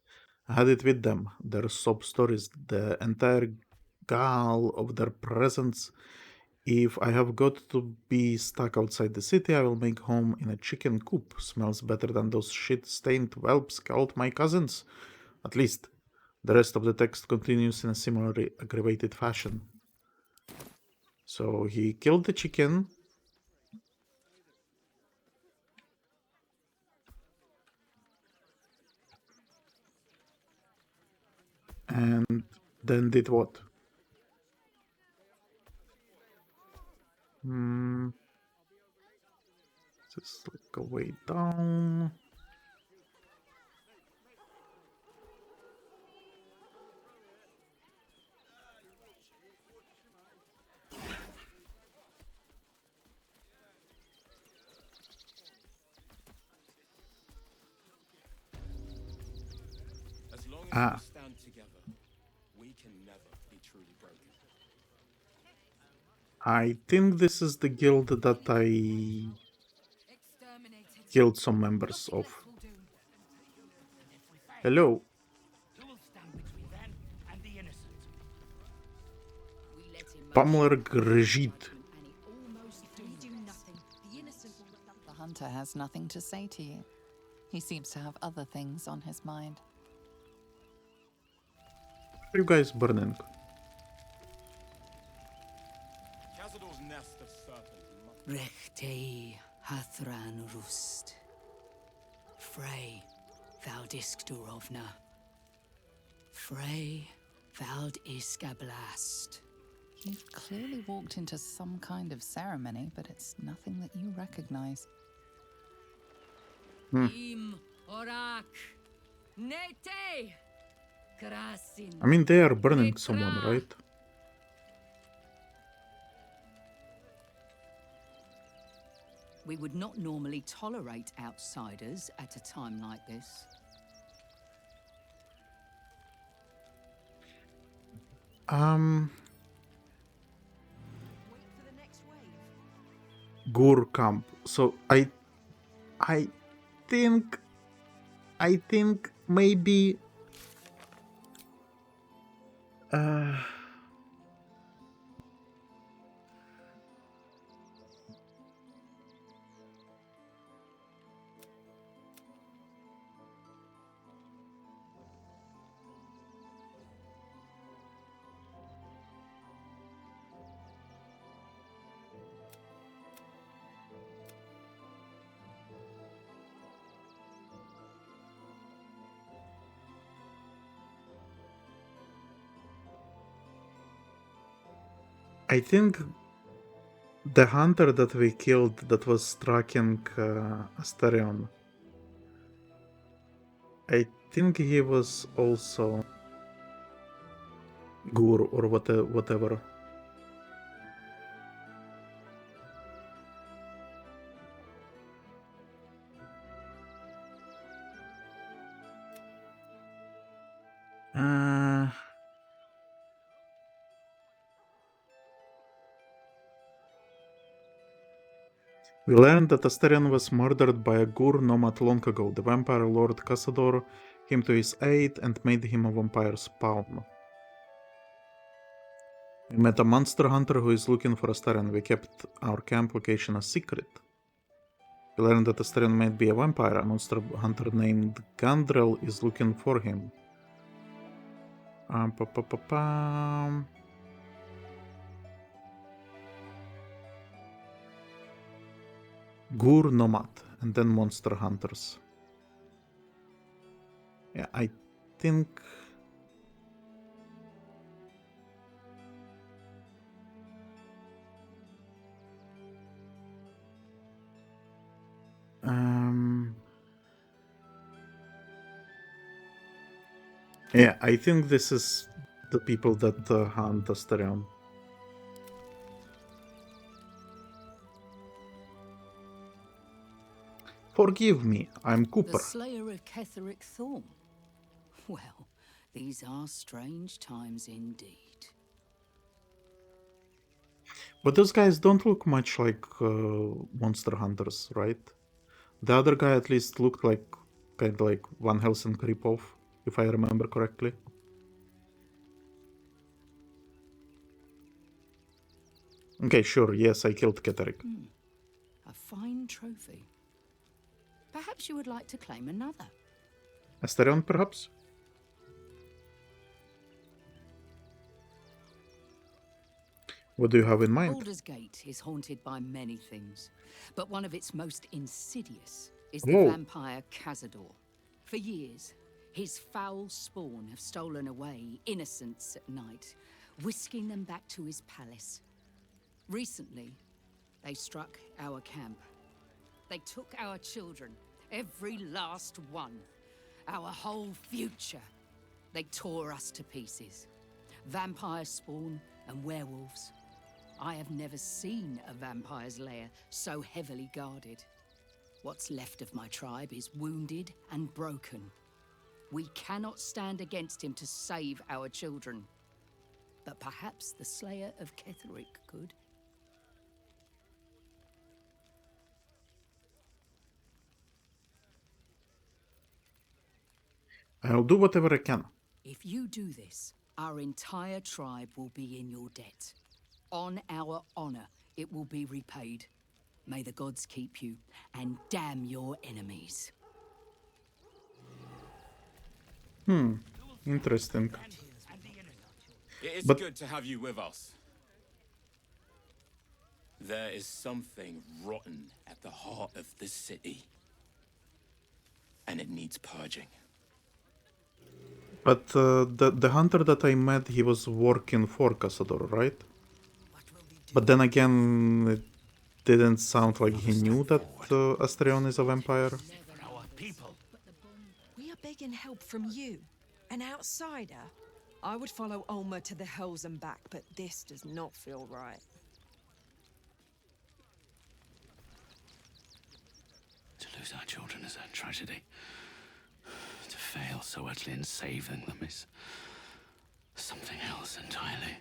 I had it with them, their sob stories, the entire gall of their presence. If I have got to be stuck outside the city, I will make home in a chicken coop. Smells better than those shit-stained whelps called my cousins. At least. The rest of the text continues in a similarly aggravated fashion. So he killed the chicken. And then did what? Just like a way down. As long as we stand together, we can never be truly broken. I think this is the guild that I killed some members of. Hello. Pamler Grejit. The hunter has nothing to say to you. He seems to have other things on his mind. What are you guys burning? Cazador's nest of serpents. Rechtei Hathran Rust. Frey Valdiskdurovna. Frey Valdiskablast. You've clearly walked into some kind of ceremony, but it's nothing that you recognize. Im Orak. Nete. Krasin. I mean, they are burning someone, right? We would not normally tolerate outsiders at a time like this. Gur camp. So I think maybe I think the hunter that we killed that was tracking Astarion, I think he was also Gur or whatever. We learned that Astarion was murdered by a Gur nomad long ago. The vampire lord Cazador came to his aid and made him a vampire spawn. We met a monster hunter who is looking for Astarion. We kept our camp location a secret. We learned that Astarion might be a vampire. A monster hunter named Gandrel is looking for him. Gur Nomad, and then Monster Hunters. Yeah, I think Yeah, I think this is the people that hunt Astarion. Forgive me, I'm Cooper. The slayer of Ketheric Thorn. Well, these are strange times indeed. But those guys don't look much like monster hunters, right? The other guy at least looked like kind of like Van Helsing ripoff, if I remember correctly. Okay, sure, yes, I killed Ketheric. A fine trophy. Perhaps you would like to claim another. Astarion, perhaps? What do you have in mind? Baldur's Gate is haunted by many things, but one of its most insidious is the Whoa. vampire Cazador. For years, his foul spawn have stolen away innocents at night, whisking them back to his palace. Recently, they struck our camp. They took our children, every last one, our whole future. They tore us to pieces. Vampire spawn and werewolves. I have never seen a vampire's lair so heavily guarded. What's left of my tribe is wounded and broken. We cannot stand against him to save our children. But perhaps the Slayer of Ketheric could. I'll do whatever I can. If you do this, our entire tribe will be in your debt. On our honor, it will be repaid. May the gods keep you, and damn your enemies. Interesting. It is But- good to have you with us. There is something rotten at the heart of this city. And it needs purging. But the hunter that I met, he was working for Cazador, right? But then again, it didn't sound like he knew that Astarion is a vampire. We are begging help from you, an outsider. I would follow Ulmer to the hells and back, but this does not feel right. To lose our children is a tragedy. To fail so utterly in saving them is something else entirely.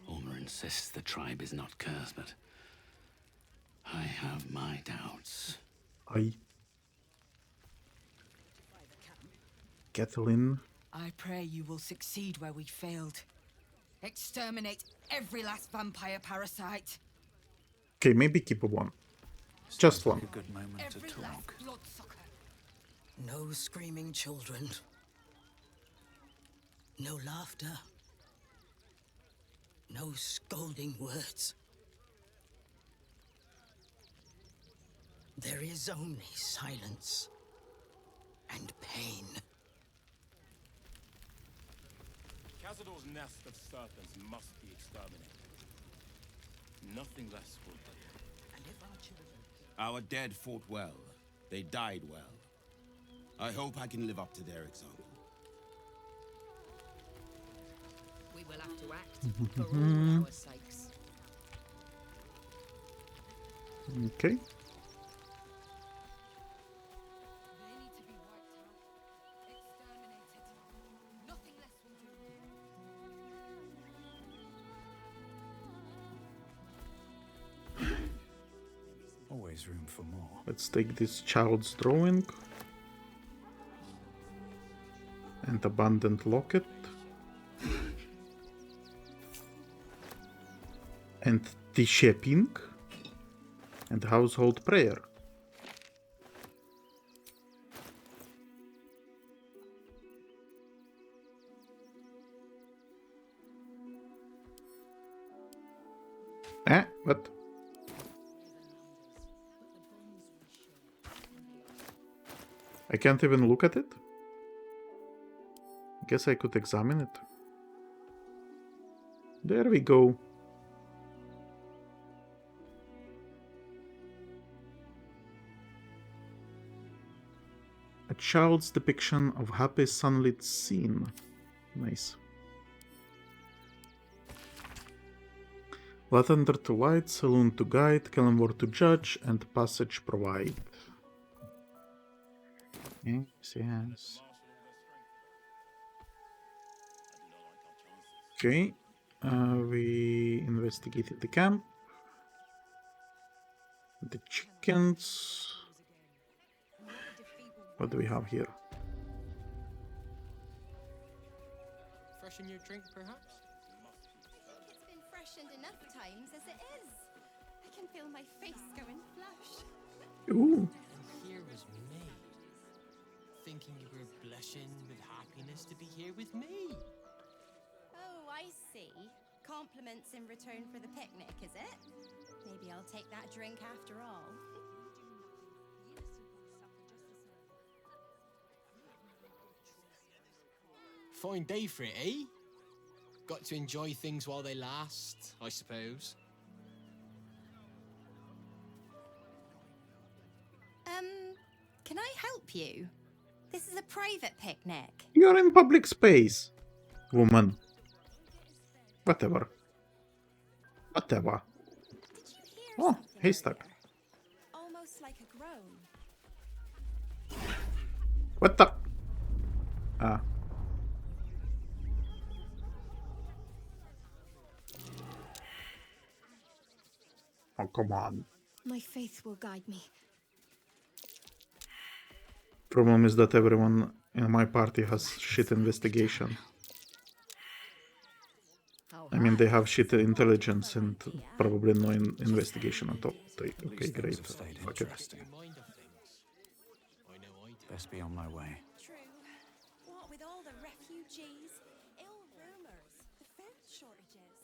Ulmer insists the tribe is not cursed, but I have my doubts. Kathleen. I pray you will succeed where we failed. Exterminate every last vampire parasite. Okay, maybe keep one. Just one. A good moment to Every last talk. bloodsucker. No screaming children. No laughter. No scolding words. There is only silence and pain. Cazador's nest of serpents must be exterminated. Nothing less will do. And if our children... Our dead fought well. They died well. I hope I can live up to their example. We will have to act for all our sakes. Okay. They need to be wiped out. Exterminated. Nothing less will do. Always room for more. Let's take this child's drawing. And abandoned locket. And T-shaping. And household prayer. What? I can't even look at it? Guess I could examine it. There we go. A child's depiction of happy sunlit scene. Nice. Latender to light, saloon to guide, Kellenward to judge, and passage provide. Yes. Okay. We investigated the camp. The chickens. What do we have here? Freshen your drink, perhaps? It's been freshened enough times as it is. I can feel my face going flush. Ooh. And here was me, thinking you were blushing with happiness to be here with me. Oh, I see. Compliments in return for the picnic, is it? Maybe I'll take that drink after all. Fine day for it, eh? Got to enjoy things while they last, I suppose. Can I help you? This is a private picnic. You're in public space, woman. Whatever. Whatever. Oh, haystack. Almost like a groan. What the? Ah. Oh, come on. My faith will guide me. Problem is that everyone in my party has shit investigation. I mean, they have shit intelligence and probably no investigation at all. Okay, great. Fuck it. Best be on my way. True. What with all the refugees, ill rumors, defense shortages.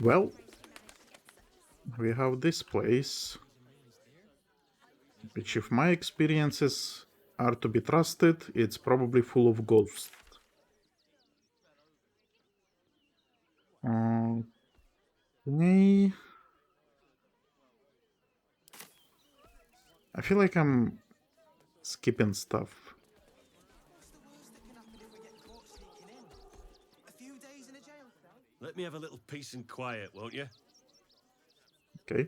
Well, we have this place, which, if my experiences are to be trusted, it's probably full of ghosts. Okay. I feel like I'm skipping stuff. Let me have a little peace and quiet, won't you? Okay.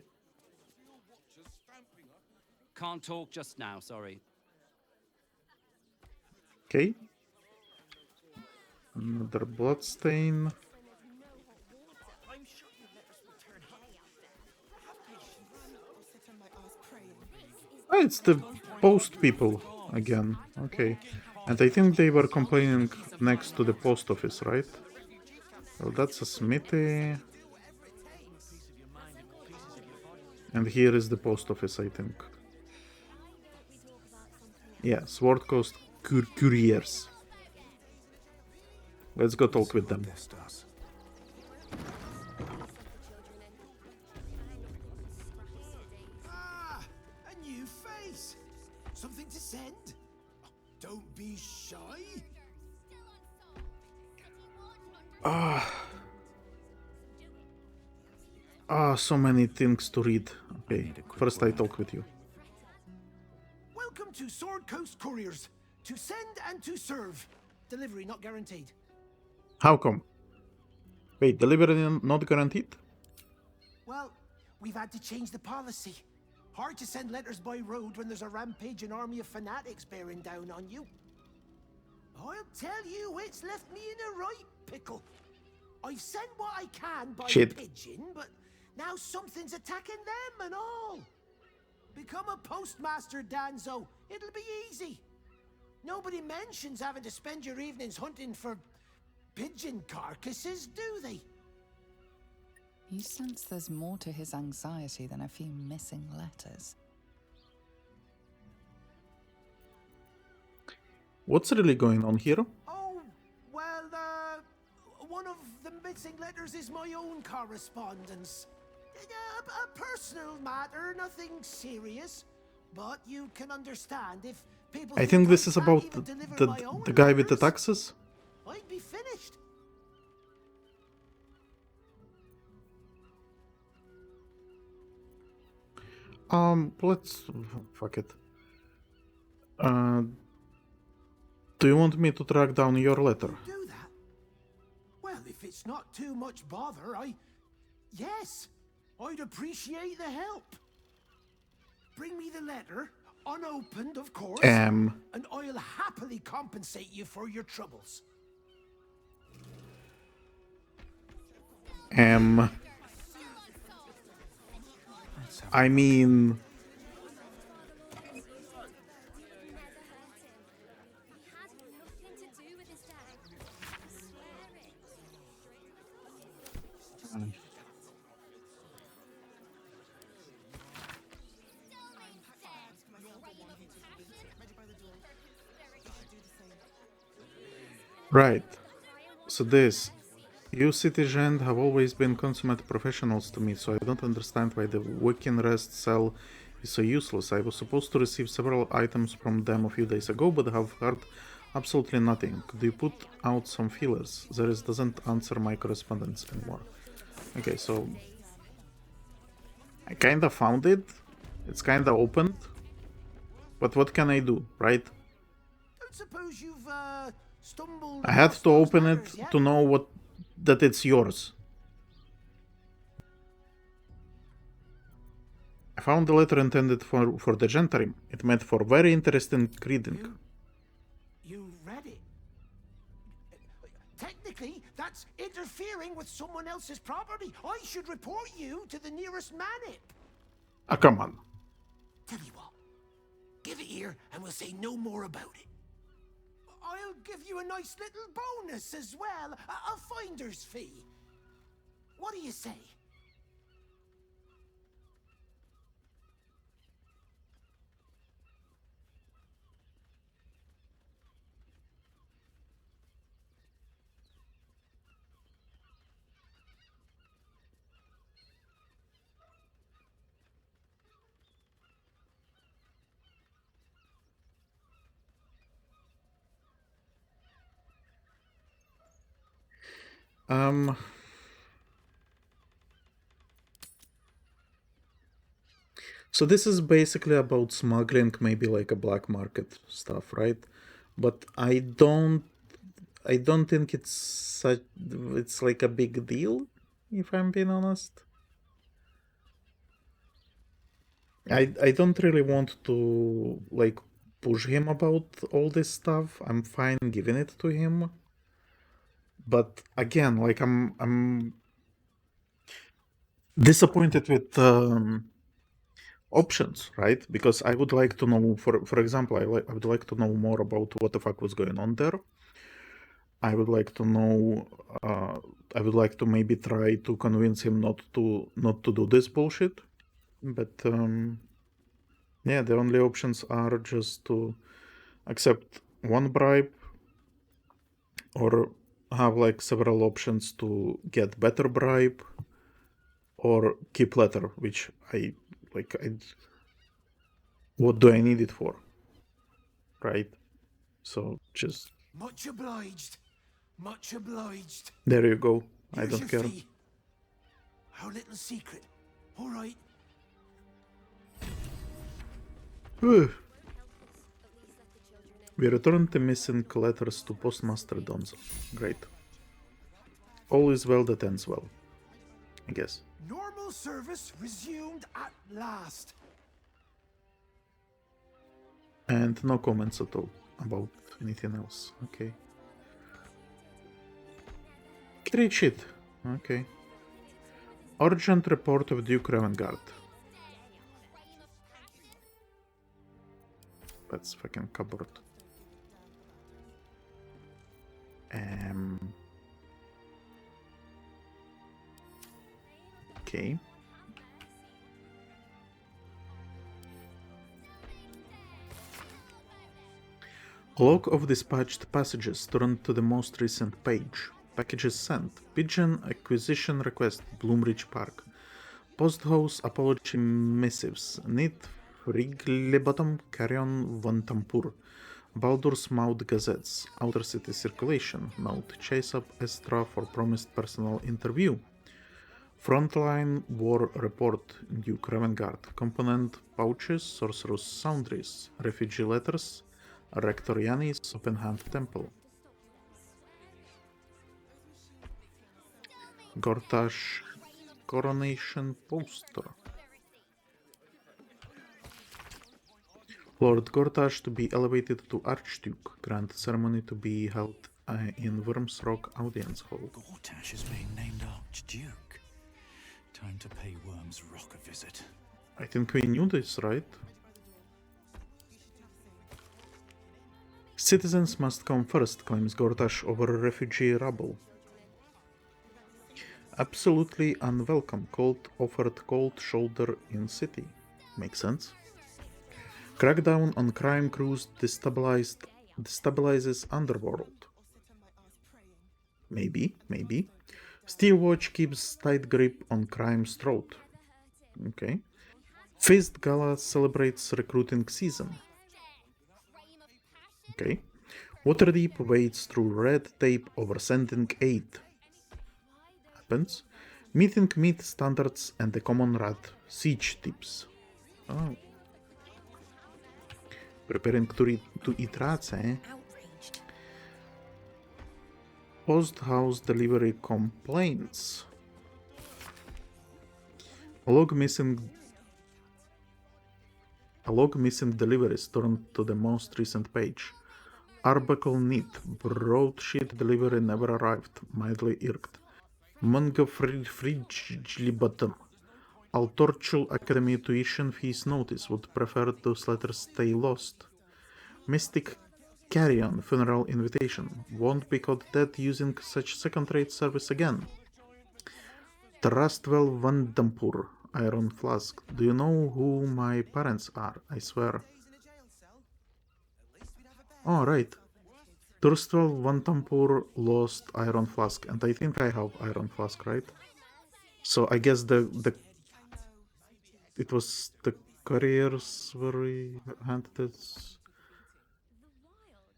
Can't talk just now, sorry. Okay. Another bloodstain. Oh, it's the post people again. Okay. And I think they were complaining next to the post office, right? Well, that's a smithy. And here is the post office, I think. Yeah, Sword Coast couriers. Let's go talk with them. Ah, a new face. Something to send? Don't be shy. So many things to read. Okay, first I talk with you. Welcome to Sword Coast Couriers. To send and to serve. Delivery not guaranteed. How come? Wait, delivery not guaranteed? Well, we've had to change the policy. Hard to send letters by road when there's a rampaging army of fanatics bearing down on you. I'll tell you, it's left me in a right pickle. I've sent what I can by pigeon, but now something's attacking them and all. Become a postmaster, Danzo. It'll be easy. Nobody mentions having to spend your evenings hunting for pigeon carcasses, do they? You sense there's more to his anxiety than a few missing letters. What's really going on here? Oh, well, one of the missing letters is my own correspondence. A personal matter, nothing serious. But you can understand if people... I think this is about the guy with the taxes. I'd be finished. Let's... fuck it. Do you want me to track down your letter? Do that? Well, if it's not too much bother, yes, I'd appreciate the help. Bring me the letter, unopened, of course, and I'll happily compensate you for your troubles. I mean... Right. So this. You citizens have always been consummate professionals to me, so I don't understand why the weekend rest cell is so useless. I was supposed to receive several items from them a few days ago, but have heard absolutely nothing. Could you put out some feelers? Zeres doesn't answer my correspondence anymore. Okay, so... I kinda found it. It's kinda opened. But what can I do, right? Don't suppose you've, stumbled... I had to open it to know that it's yours. I found the letter intended for the gentleman. It made for very interesting reading. You read it? Technically, that's interfering with someone else's property. I should report you to the nearest manip. Ah, come on. Tell you what, give it here and we'll say no more about it. I'll give you a nice little bonus as well, a finder's fee. What do you say? So this is basically about smuggling, maybe like a black market stuff, right? But I don't think it's like a big deal, if I'm being honest. I don't really want to like push him about all this stuff. I'm fine giving it to him. But again, like I'm disappointed with options, right? Because I would like to know, for example, I would like to know more about what the fuck was going on there. I would like to know. I would like to maybe try to convince him not to do this bullshit. But yeah, the only options are just to accept one bribe, or have like several options to get better bribe, or keep letter, which I what do I need it for? Right? So just... Much obliged. Much obliged. There you go. I Here's don't your care. fee. Our little secret. All right. We returned the missing letters to Postmaster Donzo. Great. All is well that ends well, I guess. Normal service resumed at last. And no comments at all about anything else. Okay. Great shit. Okay. Urgent report of Duke Ravengard. That's fucking cupboard. Okay. Log of dispatched passages turned to the most recent page. Packages sent. Pigeon acquisition request, Bloomridge Park. Post house apology missives. Need Wrigley-Bottom, Carrion, Vantampur. Baldur's Mouth Gazettes. Outer City Circulation. Note. Chase up Estra for promised personal interview. Frontline War Report. Duke Ravengard. Component pouches. Sorcerer's Soundries. Refugee letters. Rector Yanis Open-Hand Temple. Gortash Coronation Poster. Lord Gortash to be elevated to Archduke. Grand ceremony to be held in Worms Rock Audience Hall. Gortash is being named Archduke. Time to pay Worms Rock a visit. I think we knew this, right? Citizens must come first, claims Gortash over refugee rabble. Absolutely unwelcome, offered cold shoulder in city. Makes sense. Crackdown on crime crews destabilizes underworld. Maybe. Steelwatch keeps tight grip on crime's throat. Okay. Fist Gala celebrates recruiting season. Okay. Waterdeep wades through red tape over sending aid. Happens. Meeting meat standards and the common rat. Siege tips. Oh. Preparing to eat rats, eh? Post house delivery complaints. A log missing deliveries turned to the most recent page. Arbuckle neat. Broadsheet delivery never arrived. Mildly irked. Manga frigidly bottom. Altorchul Academy tuition fees notice. Would prefer those letters stay lost. Mystic Carrion funeral invitation. Won't be caught dead using such second-rate service again. Trustwell Vandampur. Iron Flask. Do you know who my parents are? I swear. Oh, right. Trustwell Vandampur lost Iron Flask, and I think I have Iron Flask, right? So I guess it was the couriers were handed.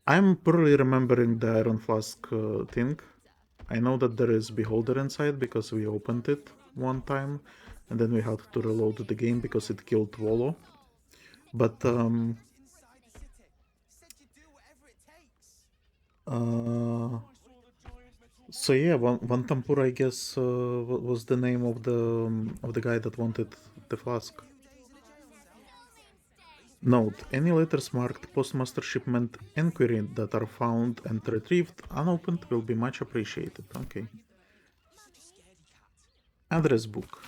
I'm poorly remembering the Iron Flask thing. I know that there is Beholder inside because we opened it one time, and then we had to reload the game because it killed Volo. But so yeah, Vantampur, I guess, was the name of the guy that wanted the flask. Note: any letters marked postmaster shipment enquiry that are found and retrieved unopened will be much appreciated. Okay. Address book.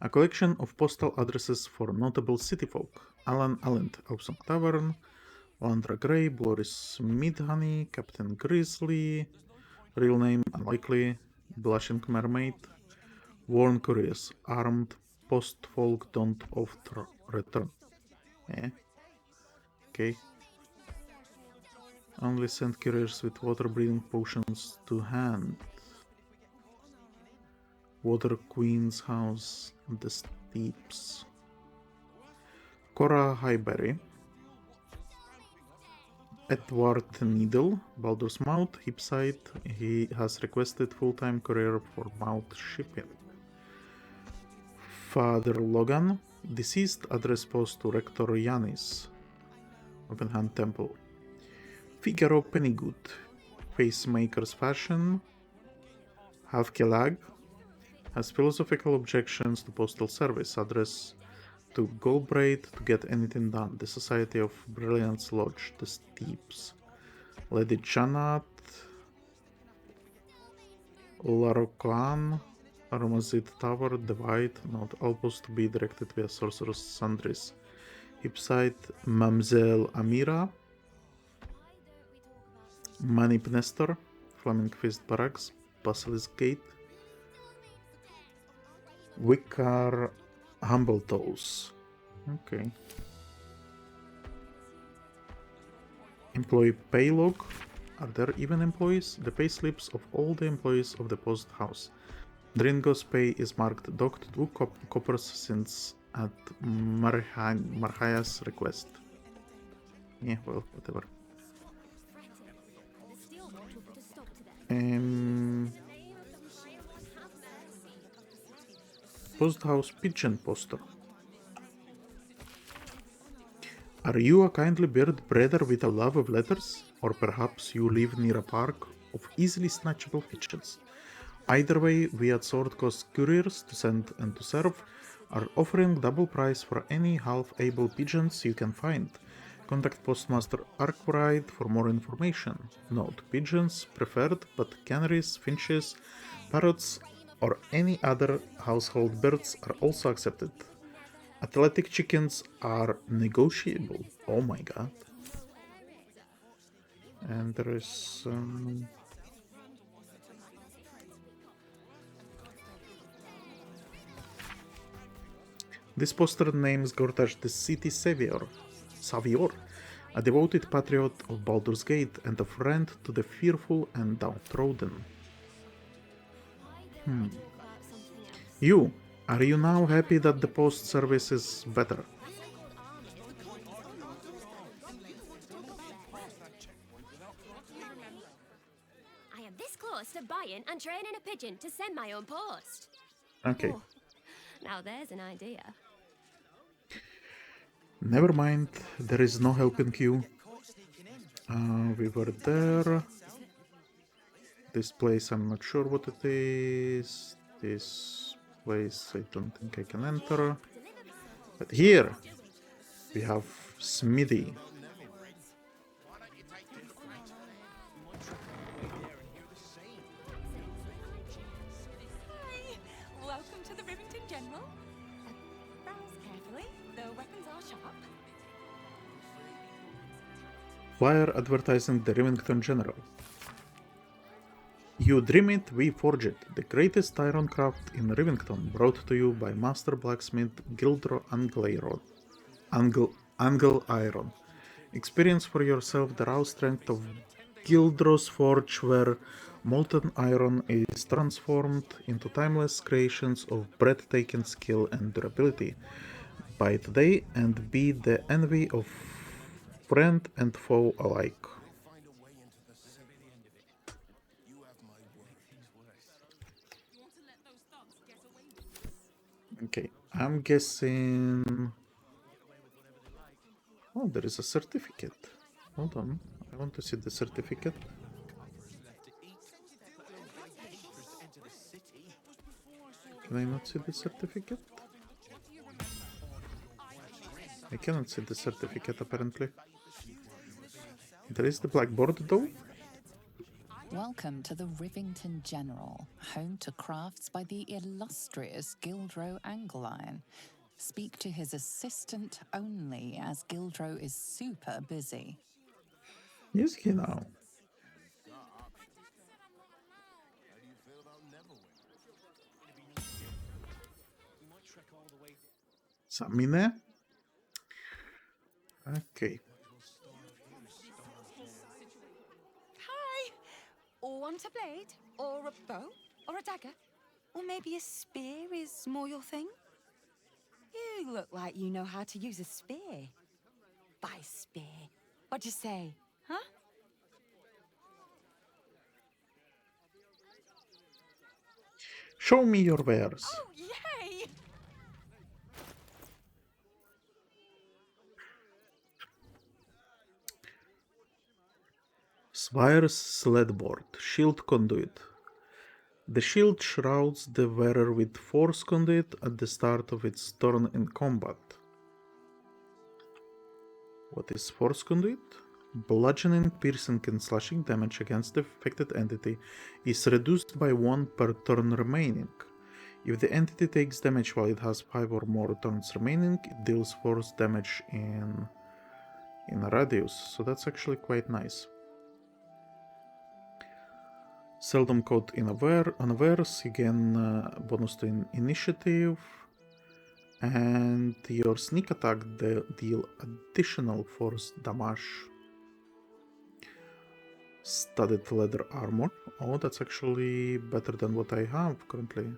A collection of postal addresses for notable city folk. Alan Allent, Awesome Tavern, Landra Grey, Boris Midhoney, Captain Grizzly, real name unlikely, Blushing Mermaid, Worn Couriers, armed post folk don't oft return. Yeah. Okay. Only send couriers with water breathing potions to hand. Water Queen's house, the steeps. Cora Highberry. Edward Needle, Baldur's Mouth, Hipside. He has requested full-time courier for mouth shipping. Father Logan, deceased, address post to Rector Yanis, Open-Hand Temple. Figaro Pennygood, Pacemaker's Fashion. Havkelag, has philosophical objections to postal service, address to Goldbraid to get anything done. The Society of Brilliance Lodge, the Steeps. Lady Janat, Laroquan, Armazid Tower, the White, not all posts to be directed via Sorcerer's Sundries. Hipside, Mamselle Amira, Manip Nestor, Flaming Fist Barracks, Basilisk Gate, Wicar Humbletoes. Okay. Employee pay log. Are there even employees? The pay slips of all the employees of the post house. Dringo's pay is marked docked 2 coppers since at Marhaya's request. Yeah, well, whatever. Post house pigeon poster. Are you a kindly bird breeder with a love of letters? Or perhaps you live near a park of easily snatchable pigeons? Either way, we at Sword Coast Couriers to send and to serve are offering double price for any half-able pigeons you can find. Contact Postmaster Arkwright for more information. Note, pigeons preferred, but canaries, finches, parrots, or any other household birds are also accepted. Athletic chickens are negotiable. Oh my god. And there is... This poster names Gortash the city savior, a devoted patriot of Baldur's Gate and a friend to the fearful and downtrodden. You, are you now happy that the post service is better? I am this close to buying and training a pigeon to send my own post. Okay. Oh, now there's an idea. Never mind, there is no helping you. We were there. This place, I'm not sure what it is. This place, I don't think I can enter. But here, we have Smithy. Hi! Welcome to the Rivington General. Browse carefully, the weapons are sharp. Flyer advertising the Rivington General. You dream it, we forge it. The greatest iron craft in Rivington, brought to you by Master Blacksmith Gildro Angle Iron. Experience for yourself the raw strength of Gildro's forge, where molten iron is transformed into timeless creations of breathtaking skill and durability. Buy today and be the envy of friend and foe alike. Okay, I'm guessing... Oh, there is a certificate. Hold on, I want to see the certificate. Can I not see the certificate? I cannot see the certificate, apparently. There is the blackboard, though. Welcome to the Rivington General, home to crafts by the illustrious Gildro Angleiron. Speak to his assistant only, as Gildro is super busy. Is he now? Samine? Okay. Hi! Want a blade? Or a bow? Or a dagger? Or maybe a spear is more your thing? You look like you know how to use a spear. Buy spear. What'd you say? Huh? Show me your wares. Oh, yay! Swire's Sledboard, Shield Conduit. The shield shrouds the wearer with Force Conduit at the start of its turn in combat. What is Force Conduit? Bludgeoning, piercing, and slashing damage against the affected entity is reduced by 1 per turn remaining. If the entity takes damage while it has 5 or more turns remaining, it deals force damage in a radius, so that's actually quite nice. Seldom caught unawares, you gain bonus to initiative, and your sneak attack deal additional force damage. Studded leather armor. Oh, that's actually better than what I have currently.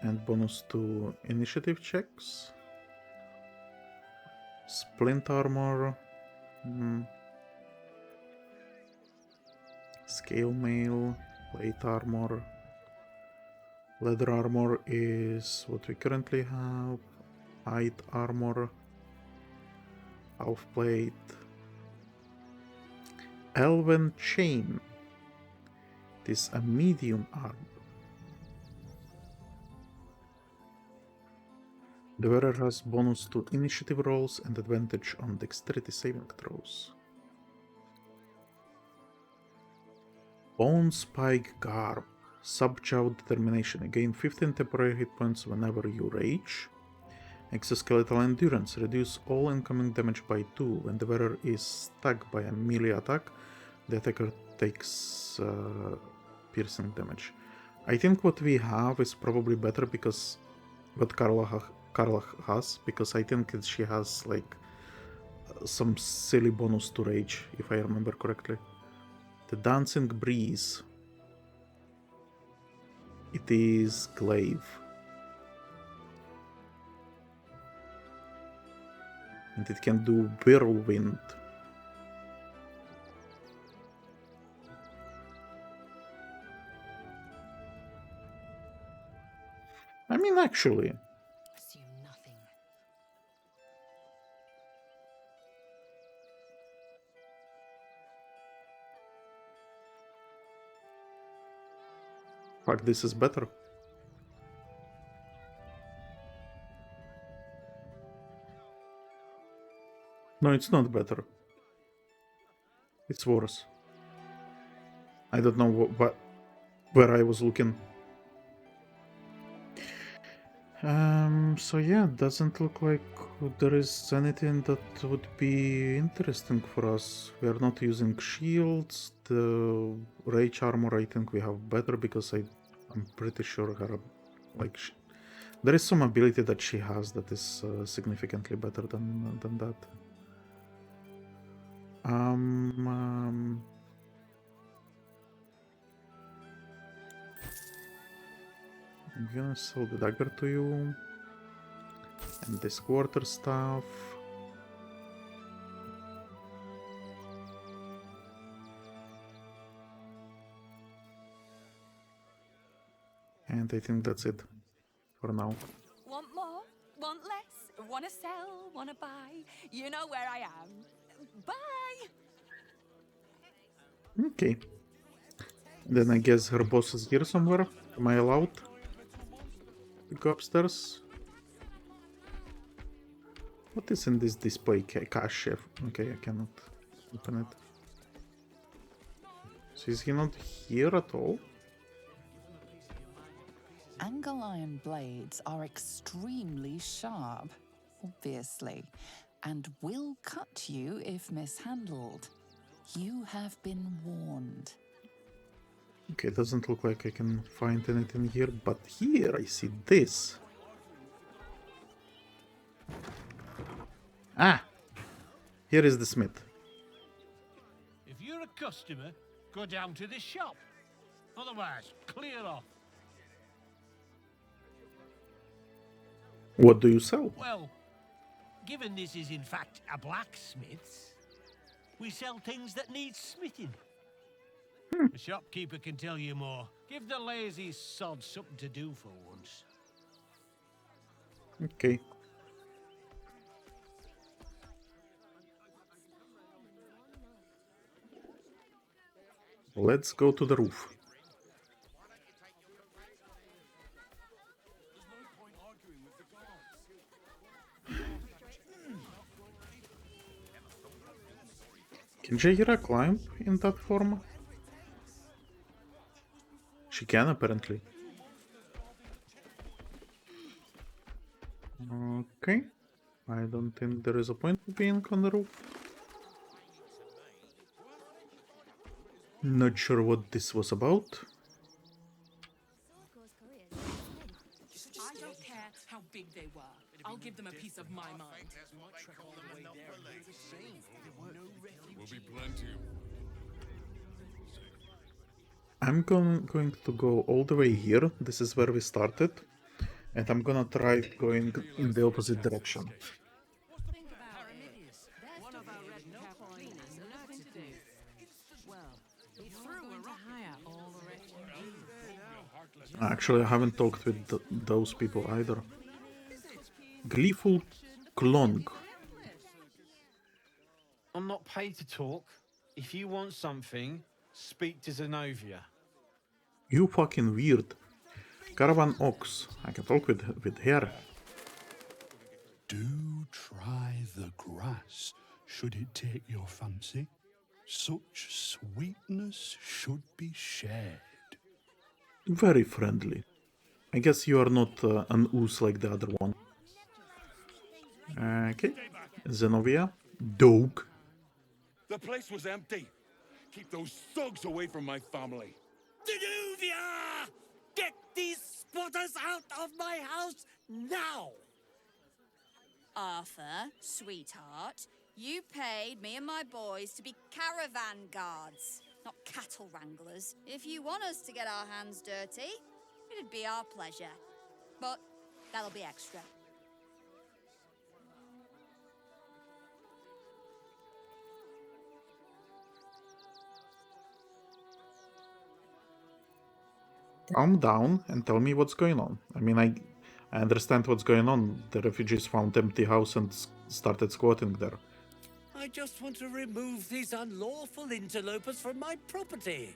And bonus to initiative checks. Splint armor. Scale mail. Plate armor. Leather armor is what we currently have. Hide armor. Half plate. Elven chain. It is a medium armor. The wearer has bonus to initiative rolls and advantage on dexterity saving throws. Bone Spike Garb. Sub-Chow Determination. Gain 15 temporary hit points whenever you rage. Exoskeletal Endurance. Reduce all incoming damage by 2. When the wearer is struck by a melee attack, the attacker takes piercing damage. I think what we have is probably better because what Carla has, because I think she has like some silly bonus to rage, if I remember correctly. The Dancing Breeze. It is glaive. And it can do whirlwind. I mean, actually. Assume nothing. Fuck, this is better. No, it's not better. It's worse. I don't know where I was looking. So yeah, doesn't look like there is anything that would be interesting for us. We are not using shields. The rage armor I think we have better because I'm pretty sure her there is some ability that she has that is significantly better than that. I'm gonna sell the dagger to you and this quarterstaff. And I think that's it for now. Want more? Want less? Wanna sell? Wanna buy? You know where I am. Bye! Okay. Then I guess her boss is here somewhere. Am I allowed to go upstairs? What is in this display? Cash chef. Okay, I cannot open it. So is he not here at all? Angle iron blades are extremely sharp, obviously, and will cut you if mishandled. You have been warned. Okay, doesn't look like I can find anything here, but here I see this. Ah! Here is the smith. If you're a customer, go down to the shop. Otherwise, clear off. What do you sell? Well, given this is in fact a blacksmith's, we sell things that need smithing. The shopkeeper can tell you more. Give the lazy sod something to do for once. Okay. Let's go to the roof. Can Jaira climb in that form? She can, apparently. Okay. I don't think there is a point of being on the roof. Not sure what this was about. I don't care how big they were. I'll give them a piece of my mind. Will be plenty. I'm going to go all the way here. This is where we started. And I'm gonna try going in the opposite direction. Actually, I haven't talked with those people either. Gleeful Klong. I'm not paid to talk. If you want something, speak to Zenobia. You fucking weird. Caravan Ox. I can talk with her. Do try the grass, should it take your fancy. Such sweetness should be shared. Very friendly. I guess you are not an ooze like the other one. Okay. Zenobia. Dog. The place was empty. Keep those thugs away from my family. Denuvia! Get these squatters out of my house now! Arthur, sweetheart, you paid me and my boys to be caravan guards, not cattle wranglers. If you want us to get our hands dirty, it'd be our pleasure. But that'll be extra. Calm down and tell me what's going on. I mean, I understand what's going on. The refugees found empty house and started squatting there. I just want to remove these unlawful interlopers from my property.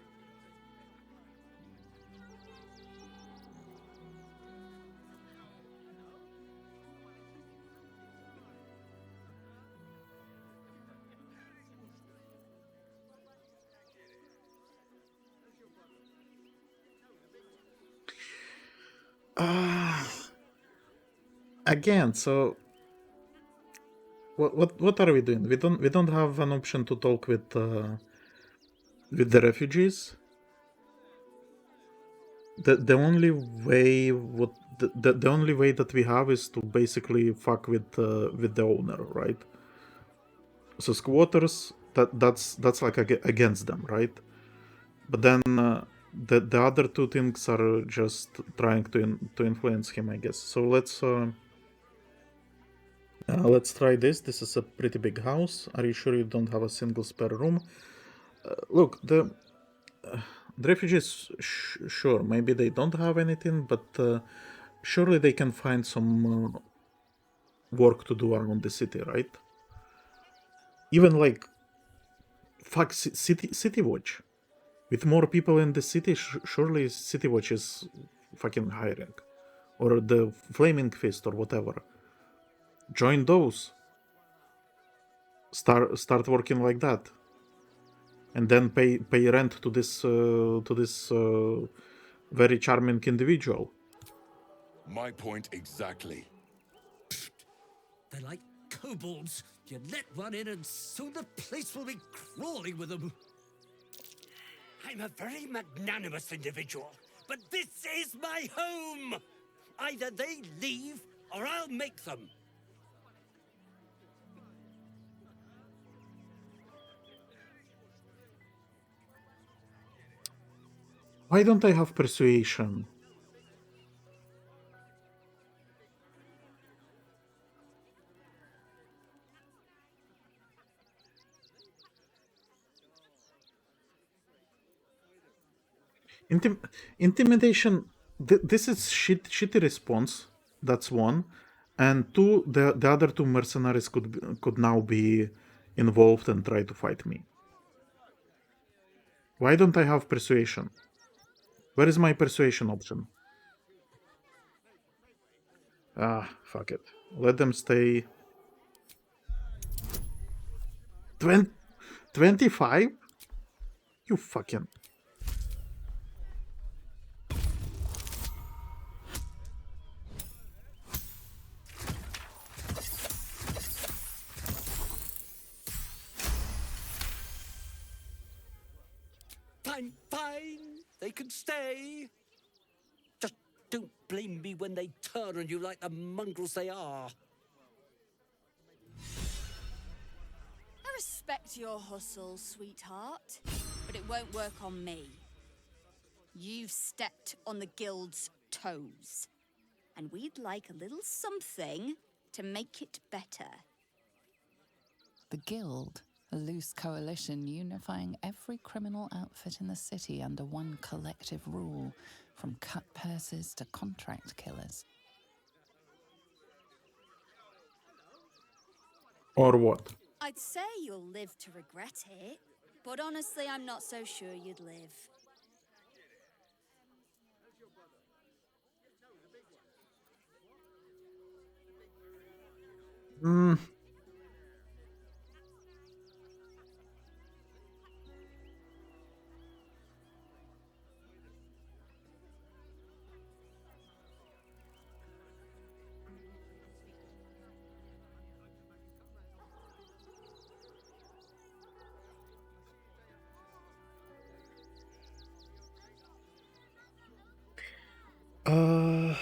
Again, so what are we doing? We don't have an option to talk with the refugees. The only way the only way that we have is to basically fuck with the owner, right? So squatters, that's like against them, right? But then the other two things are just trying to influence him, I guess. So let's try this. This is a pretty big house. Are you sure you don't have a single spare room? Look, the refugees, sure, maybe they don't have anything, but surely they can find some work to do around the city, right? Even like, fuck, City Watch. With more people in the city, surely City Watch is fucking hiring. Or the Flaming Fist or whatever. Join those. Start working like that. And then pay rent to this very charming individual. My point exactly. They're like kobolds. You let one in and soon the place will be crawling with them. I'm a very magnanimous individual, but this is my home. Either they leave or I'll make them. Why don't I have persuasion? Intimidation. This is shitty response. That's one, and two. The other two mercenaries could now be involved and try to fight me. Why don't I have persuasion? Where is my persuasion option? Ah, fuck it. Let them stay. 25? You fucking... Fine. They can stay. Just don't blame me when they turn on you like the mongrels they are. I respect your hustle, sweetheart, but it won't work on me. You've stepped on the guild's toes, and we'd like a little something to make it better. The Guild, a loose coalition unifying every criminal outfit in the city under one collective rule, from cut purses to contract killers. Or what? I'd say you'll live to regret it, but honestly, I'm not so sure you'd live. Hmm. Uh...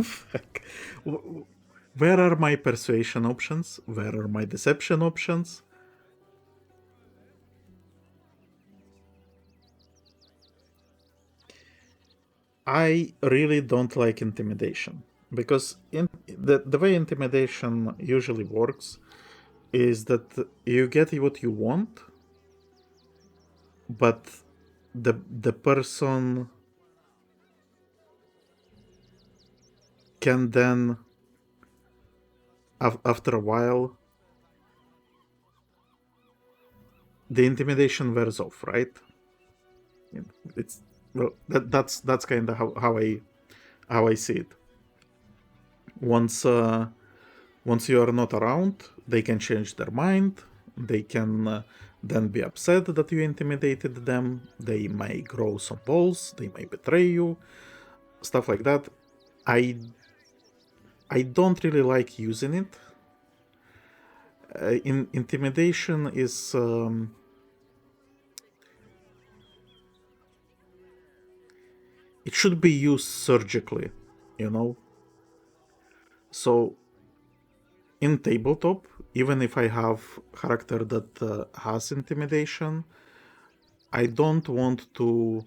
Fuck. Where are my persuasion options? Where are my deception options? I really don't like intimidation because the way intimidation usually works is that you get what you want, but the person can then after a while the intimidation wears off, right? It's well that's kind of how I see it. Once you are not around, they can change their mind. They can then be upset that you intimidated them. They may grow some balls. They may betray you. Stuff like that. I don't really like using it. Intimidation is it should be used surgically, you know. So in tabletop, even if I have character that has intimidation, I don't want to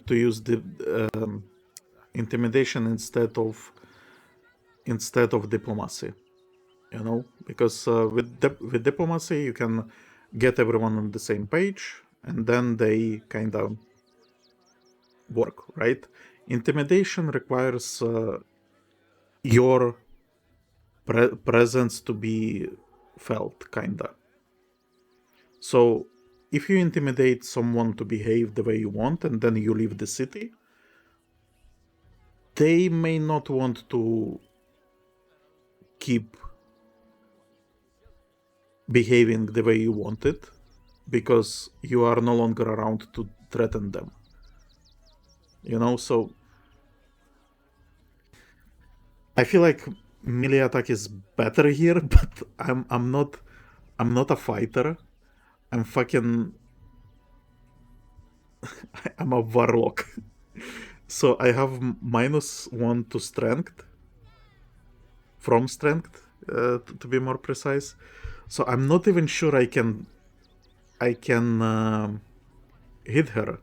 use the intimidation instead of diplomacy, you know, because with diplomacy you can get everyone on the same page and then they kind of work, right? Intimidation requires your presence to be felt, kinda. So if you intimidate someone to behave the way you want and then you leave the city, they may not want to keep behaving the way you want it because you are no longer around to threaten them. You know, so I feel like melee attack is better here, but I'm not a fighter. I'm fucking I'm a warlock. So I have -1 to strength from strength, to be more precise. So I'm not even sure I can hit her.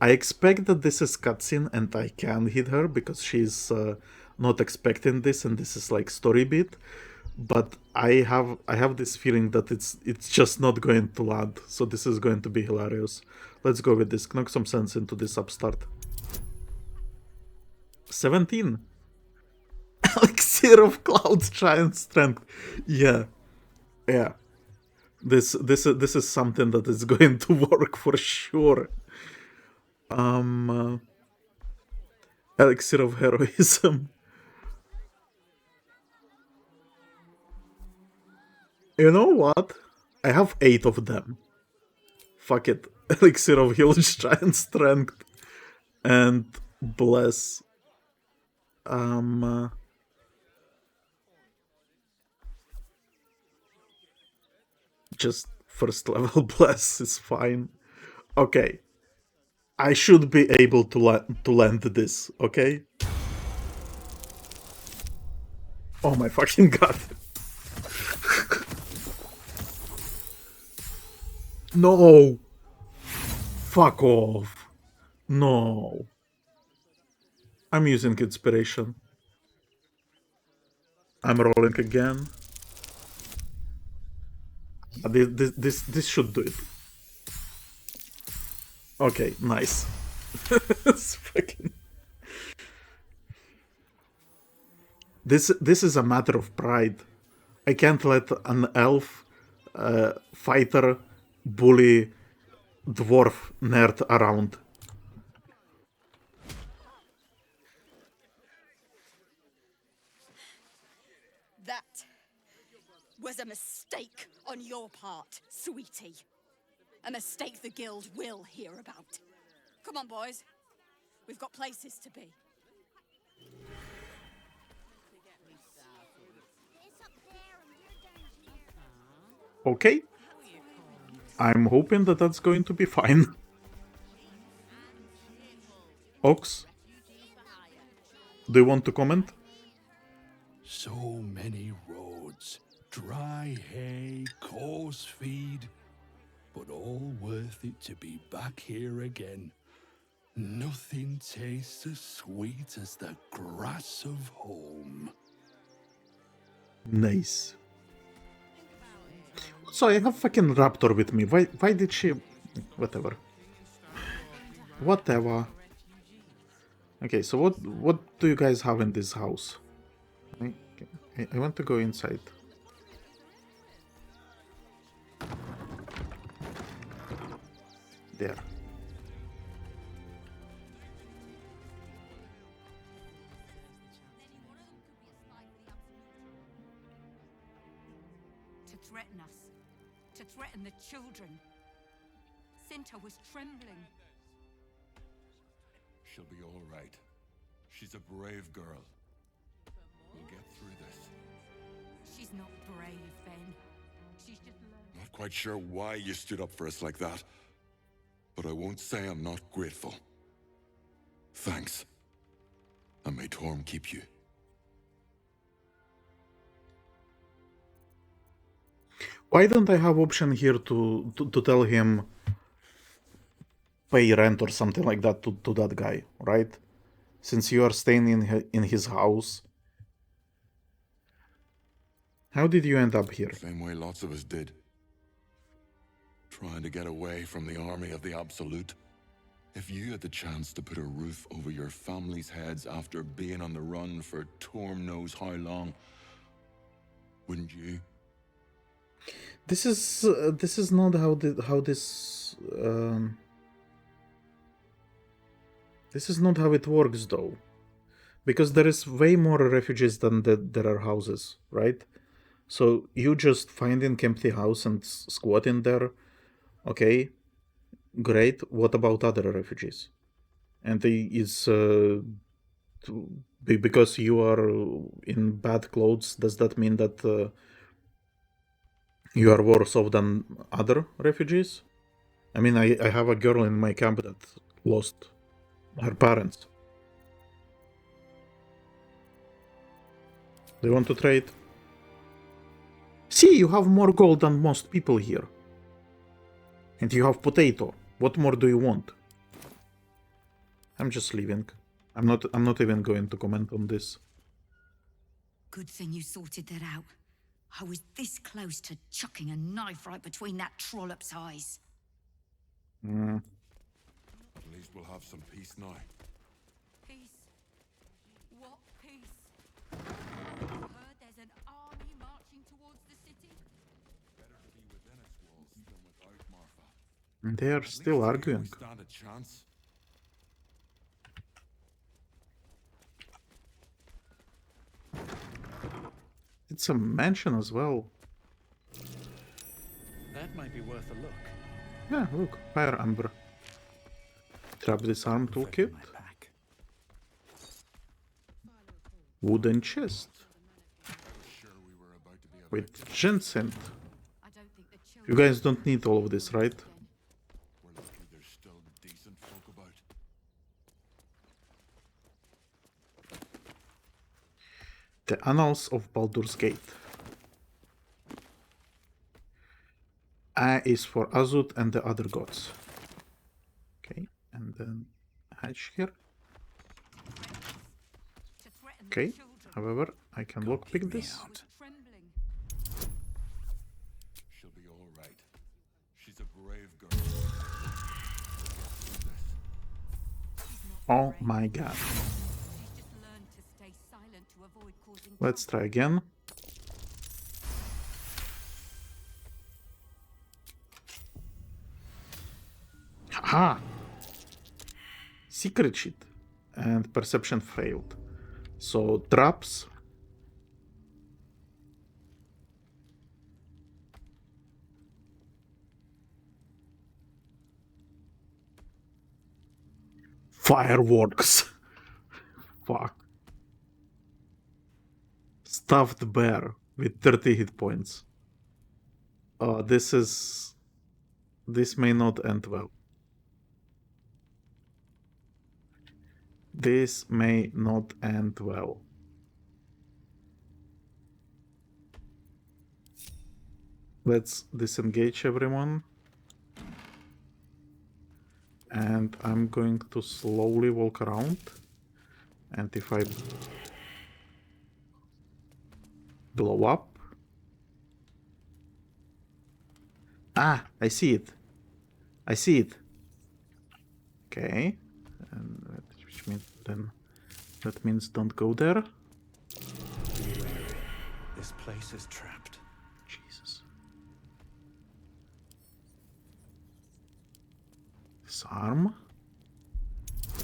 I expect that this is cutscene and I can hit her because she's not expecting this and this is like story beat. But I have this feeling that it's just not going to land. So this is going to be hilarious. Let's go with this. Knock some sense into this upstart. 17. Elixir of Cloud's giant strength. Yeah. This is something that is going to work for sure. Elixir of heroism. You know what? I have 8 of them. Fuck it. Elixir of huge giant strength and bless. Just first level bless is fine. Okay. I should be able to land this, okay? Oh my fucking god. No! Fuck off. No. I'm using inspiration. I'm rolling again. This should do it. Okay, nice. It's fucking... This is a matter of pride. I can't let an elf fighter bully dwarf nerd around. That was a mistake on your part, sweetie. A mistake the guild will hear about. Come on, boys. We've got places to be. Okay. I'm hoping that that's going to be fine. Ox, do you want to comment? So many roads, dry hay, coarse feed, but all worth it to be back here again. Nothing tastes as sweet as the grass of home. Nice. So I have fucking Raptor with me. Why did she... Whatever. Whatever. Okay, so what do you guys have in this house? I want to go inside. There. To threaten us. To threaten the children. Cinta was trembling. She'll be all right. She's a brave girl. We'll get through this. She's not brave, Ben. She's just learned. Not quite sure why you stood up for us like that, but I won't say I'm not grateful. Thanks. And may Torm keep you. Why don't I have option here to tell him pay rent or something like that to that guy, right? Since you are staying in his house. How did you end up here? Same way lots of us did. Trying to get away from the army of the Absolute. If you had the chance to put a roof over your family's heads after being on the run for Torm knows how long, wouldn't you? This is not how this this is not how it works though, because there is way more refugees than there are houses, right? So you just find an empty house and squat in there. Okay, great. What about other refugees? And it's because you are in bad clothes. Does that mean that you are worse off than other refugees? I mean, I have a girl in my camp that lost her parents. Do you want to trade? See, you have more gold than most people here. And you have potato. What more do you want? I'm just leaving. I'm not even going to comment on this. Good thing you sorted that out. I was this close to chucking a knife right between that trollop's eyes. At least we'll have some peace now. Peace? What peace? Heard there's an army marching towards the city? Better to be within its walls than without, Martha. And they are still arguing. Stand a chance. It's a mansion as well. That might be worth a look. Yeah, look, fire amber. Trap disarm toolkit. Wooden chest. With ginseng. You guys don't need all of this, right? We're lucky there's still decent folk about. The Annals of Baldur's Gate. A is for Azut and the other gods. Okay, and then hatch here. Okay, however, I can lockpick this. She'll be all Oh my god. Let's try again. Haha! Secret sheet. And perception failed. So traps. Fireworks. Fuck. Stuffed bear with 30 hit points. This may not end well. This may not end well. Let's disengage everyone. And I'm going to slowly walk around. And if I blow up... Ah, I see it. I see it. Okay. And which means then... That means don't go there. Be wary. This place is trapped. Jesus. Disarm.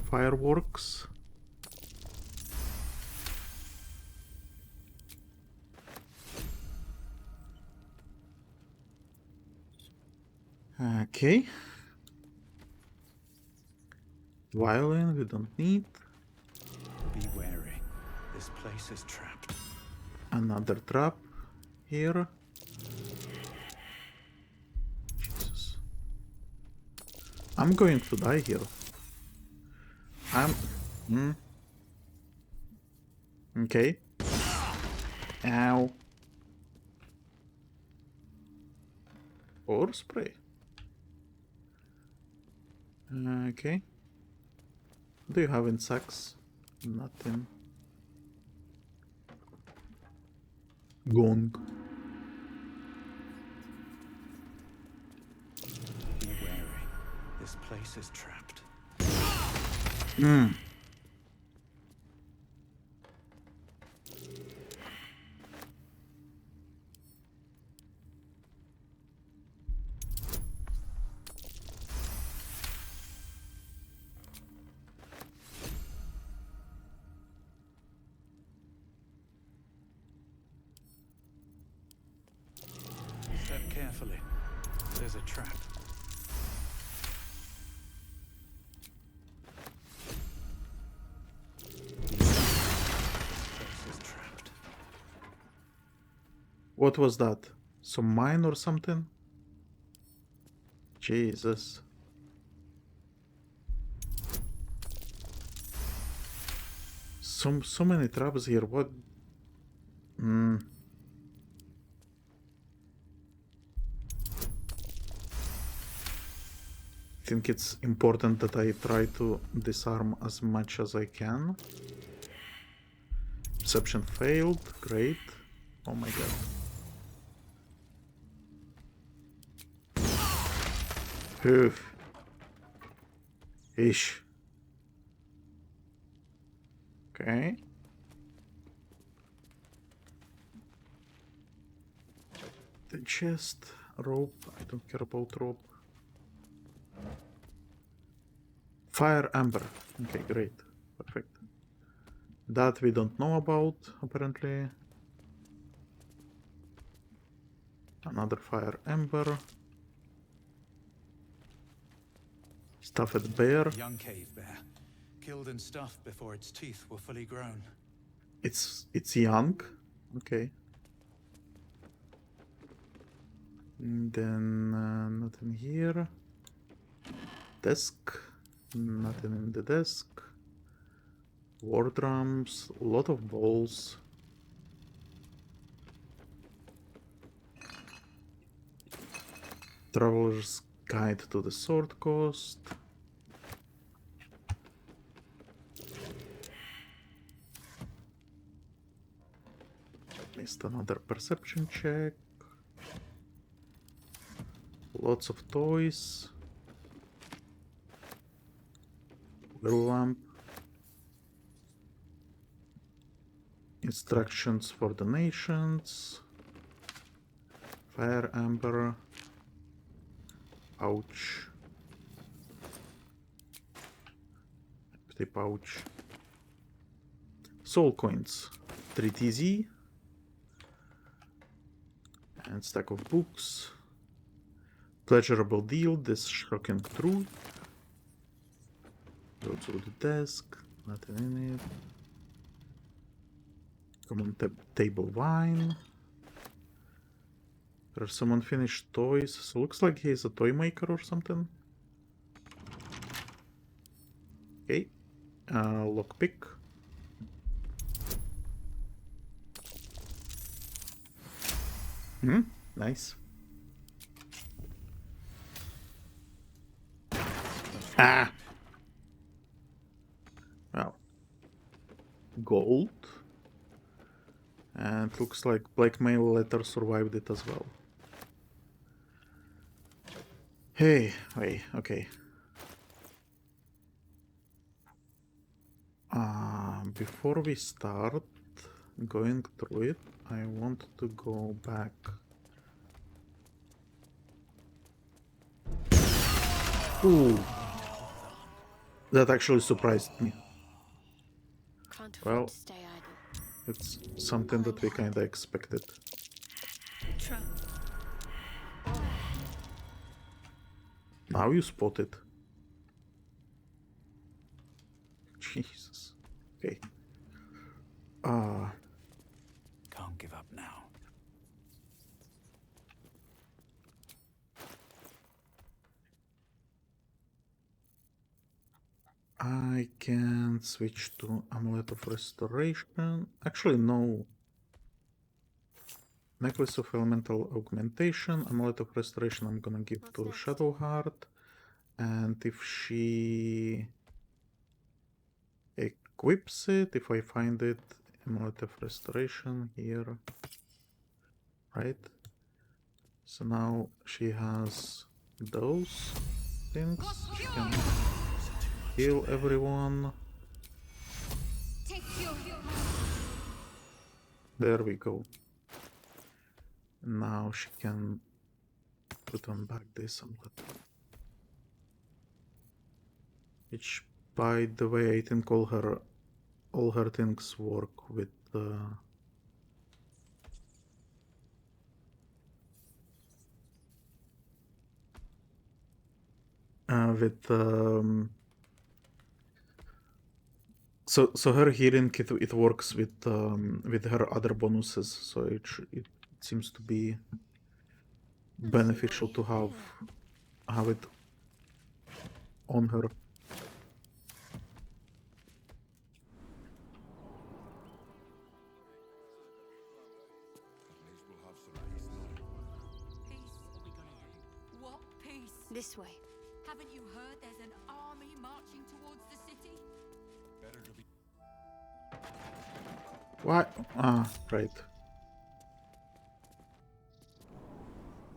Fireworks. Okay. Violin we don't need. Be wary. This place is trapped. Another trap here. Jesus. I'm going to die here. Okay. Ow. Or spray. Okay. Do you have insects? Nothing. Gong. Be wary. This place is trapped. Step carefully. There's a trap. What was that? Some mine or something? Jesus. So many traps here. What? I think it's important that I try to disarm as much as I can. Perception failed. Great. Oh my god. Oof. Ish. Okay. The chest, rope. I don't care about rope. Fire amber. Okay, great. Perfect. That we don't know about, apparently. Another fire ember. Stuffed bear. Young cave bear. Killed and stuffed before its teeth were fully grown. It's young. Okay. And then nothing here. Desk. Nothing in the desk. War drums. A lot of balls. Traveler's Guide to the Sword Coast. Missed another perception check. Lots of toys. Oil lamp. Instructions for the nations. Fire amber. Pouch. Empty pouch. Soul coins. 3 TZ. And stack of books. Pleasurable deal. This shocking truth. Go to the desk. Nothing in it. Common table wine. There's some unfinished toys. So looks like he's a toy maker or something. Okay. Lockpick. Nice. Ah! Well. Gold. And looks like blackmail letter survived it as well. Hey, wait, okay. Before we start going through it, I want to go back. Ooh, that actually surprised me. Well, it's something that we kinda expected. Now you spot it. Jesus. Okay. Can't give up now. I can switch to Amulet of Restoration. Actually, no. Necklace of Elemental Augmentation. Amulet of Restoration I'm gonna give to Shadowheart. And if she equips it, if I find it, Amulet of Restoration here. Right? So now she has those things. She can heal everyone. There we go. Now she can put on back this amulet. Which, by the way, I think all her things work with so her healing it works with her other bonuses, so it seems to be beneficial to have it on her. What peace? This way. Haven't you heard there's an army marching towards the city? Better to be. What? Ah, right.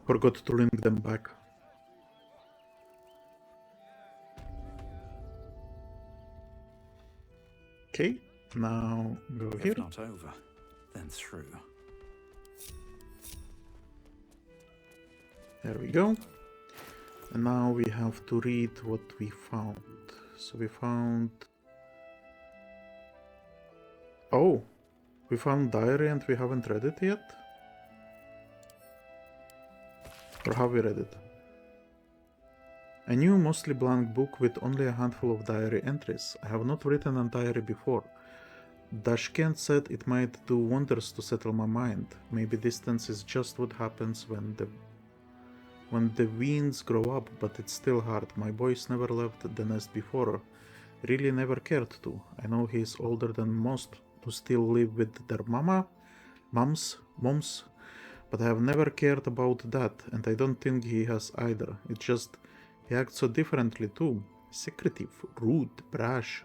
Forgot to link them back. Okay, now go here. If not over, then through. There we go. And now we have to read what we found. So we found... Oh! We found diary and we haven't read it yet? Or have we read it? A new, mostly blank book with only a handful of diary entries. I have not written a diary before. Dashkent said it might do wonders to settle my mind. Maybe distance is just what happens when the winds grow up, but it's still hard. My boys never left the nest before. Really never cared to. I know he's older than most who still live with their moms, but I have never cared about that, and I don't think he has either. It's just he acts so differently too. Secretive, rude, brash.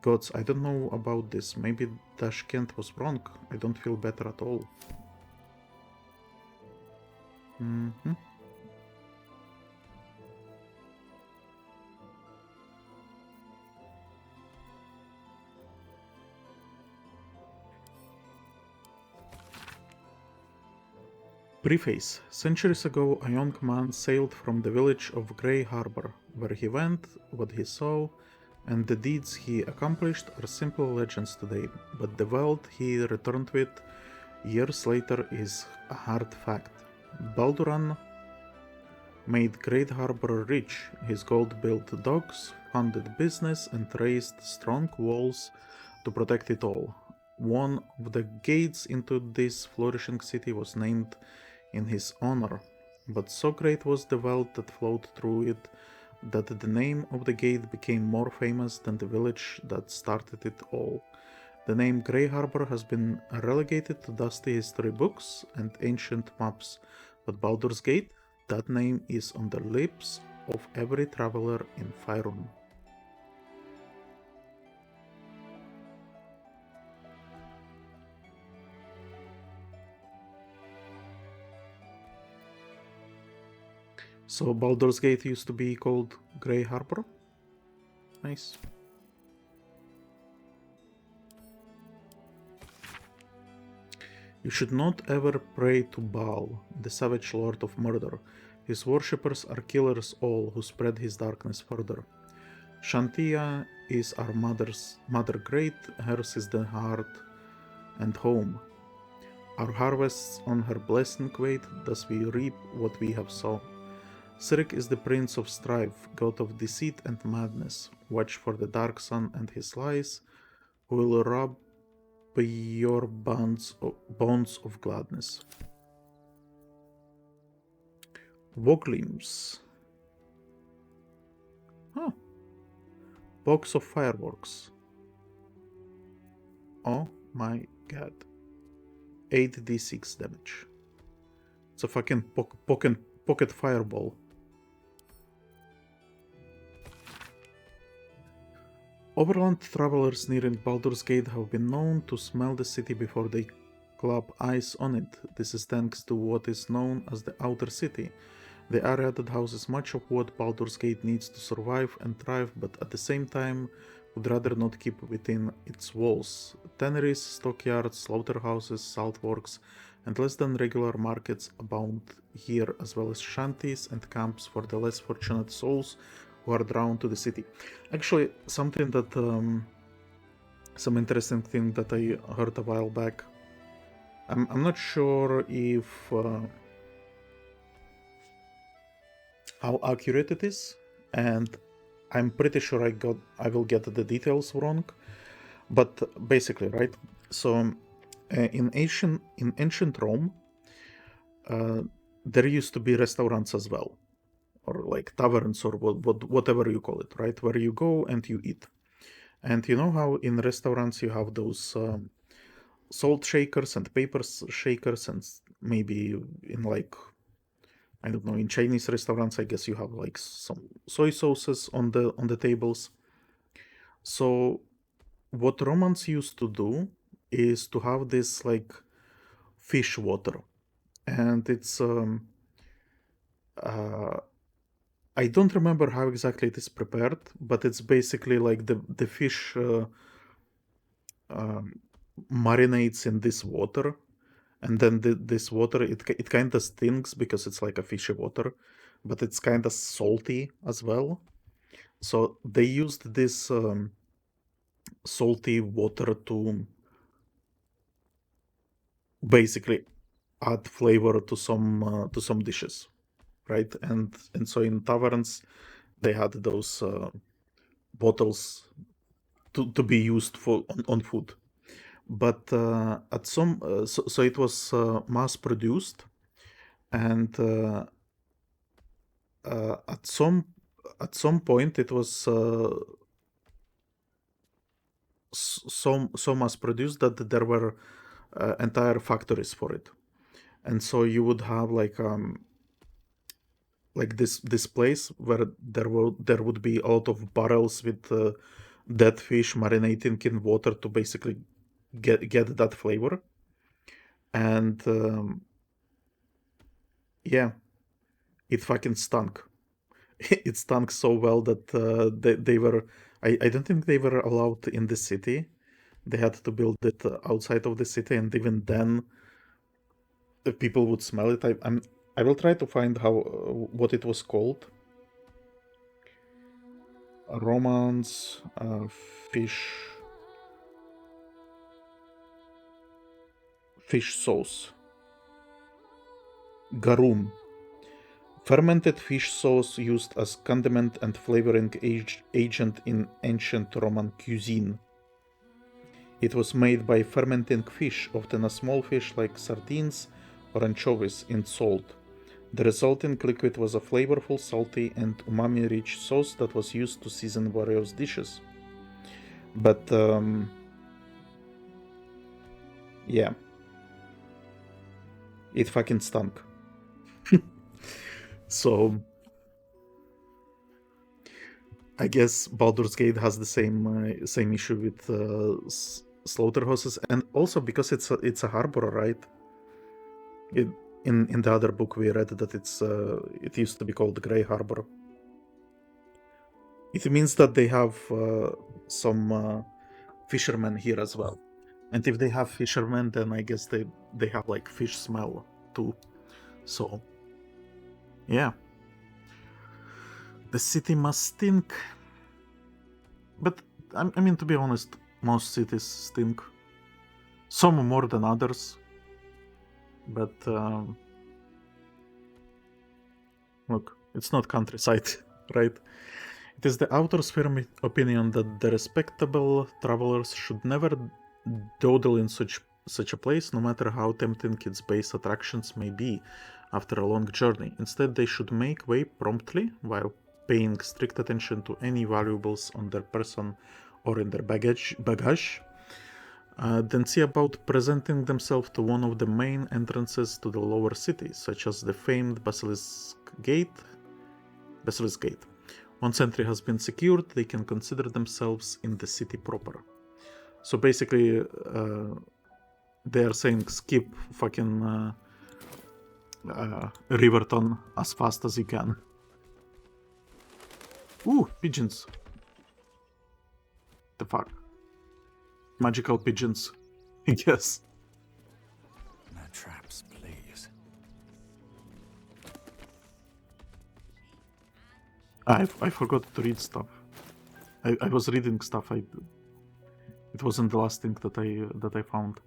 Gods, I don't know about this. Maybe Dashkent was wrong. I don't feel better at all. Preface. Centuries ago, a young man sailed from the village of Grey Harbor. Where he went, what he saw, and the deeds he accomplished are simple legends today, but the wealth he returned with years later is a hard fact. Baldur made Great Harbor rich. His gold-built docks funded business and raised strong walls to protect it all. One of the gates into this flourishing city was named in his honor, but so great was the wealth that flowed through it that the name of the gate became more famous than the village that started it all. The name Grey Harbor has been relegated to dusty history books and ancient maps, but Baldur's Gate, that name is on the lips of every traveler in Faerun. So Baldur's Gate used to be called Grey Harbor? Nice. You should not ever pray to Baal, the savage lord of murder. His worshippers are killers all who spread his darkness further. Shantia is our mother great, hers is the heart and home. Our harvests on her blessing wait, thus we reap what we have sown. Sirik is the prince of strife, god of deceit and madness. Watch for the dark sun and his lies, who will rob your bonds of gladness. Woglims. Huh. Box of fireworks. Oh my god. 8d6 damage. It's a fucking pocket fireball. Overland travelers nearing Baldur's Gate have been known to smell the city before they clap eyes on it. This is thanks to what is known as the Outer City, the area that houses much of what Baldur's Gate needs to survive and thrive, but at the same time would rather not keep within its walls. Tanneries, stockyards, slaughterhouses, saltworks, and less than regular markets abound here, as well as shanties and camps for the less fortunate souls who are drawn to the city. Actually, something that some interesting thing that I heard a while back. I'm not sure if how accurate it is, and I'm pretty sure I will get the details wrong. But basically, right? So in ancient Rome, there used to be restaurants as well, or like taverns, or whatever you call it, right? Where you go and you eat. And you know how in restaurants you have those salt shakers and paper shakers, and maybe in like, I don't know, in Chinese restaurants, I guess you have like some soy sauces on the tables. So what Romans used to do is to have this like fish water, and it's I don't remember how exactly it is prepared, but it's basically like the fish marinates in this water, and then this water, it kind of stinks because it's like a fishy water, but it's kind of salty as well. So they used this salty water to basically add flavor to some dishes, right? And so in taverns they had those bottles to be used for on food. But at some so it was mass produced, and at some point it was so mass produced that there were entire factories for it. And so you would have like this place where there would be a lot of barrels with dead fish marinating in water to basically get that flavor. And yeah, it fucking stunk. It stunk so well that they were, I don't think they were allowed in the city. They had to build it outside of the city, and even then if people would smell it. I will try to find how what it was called. Romance fish sauce. Garum. Fermented fish sauce used as condiment and flavoring agent in ancient Roman cuisine. It was made by fermenting fish, often a small fish like sardines or anchovies, in salt. The resulting liquid was a flavorful, salty, and umami-rich sauce that was used to season various dishes. But, yeah. It fucking stunk. So, I guess Baldur's Gate has the same issue with slaughterhouses, and also because it's a harbor, right? In the other book we read that it used to be called the Grey Harbor. It means that they have some fishermen here as well, and if they have fishermen, then I guess they have like fish smell too. So, yeah. The city must stink. But, I mean, to be honest, most cities stink. Some more than others. But, look, it's not countryside, right? It is the author's firm opinion that the respectable travelers should never dawdle in such a place, no matter how tempting its base attractions may be after a long journey. Instead, they should make way promptly, while paying strict attention to any valuables on their person or in their baggage. Then see about presenting themselves to one of the main entrances to the lower city, such as the famed Basilisk Gate. Once entry has been secured, they can consider themselves in the city proper. So basically, they are saying skip fucking Riverton as fast as you can. Ooh, pigeons. The fuck? Magical pigeons, I guess. No traps, please. I forgot to read stuff. I was reading stuff. It wasn't the last thing that I found.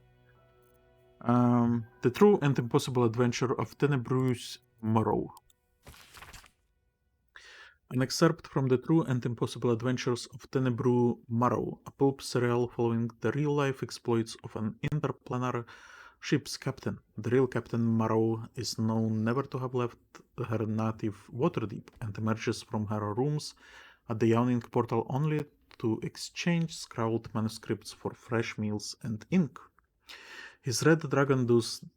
The True and Impossible Adventure of Tenebrous Morrow. An excerpt from The True and Impossible Adventures of Tenebrous Morrow, a pulp serial following the real-life exploits of an interplanar ship's captain. The real Captain Morrow is known never to have left her native Waterdeep and emerges from her rooms at the Yawning Portal only to exchange scrawled manuscripts for fresh meals and ink. His red dragon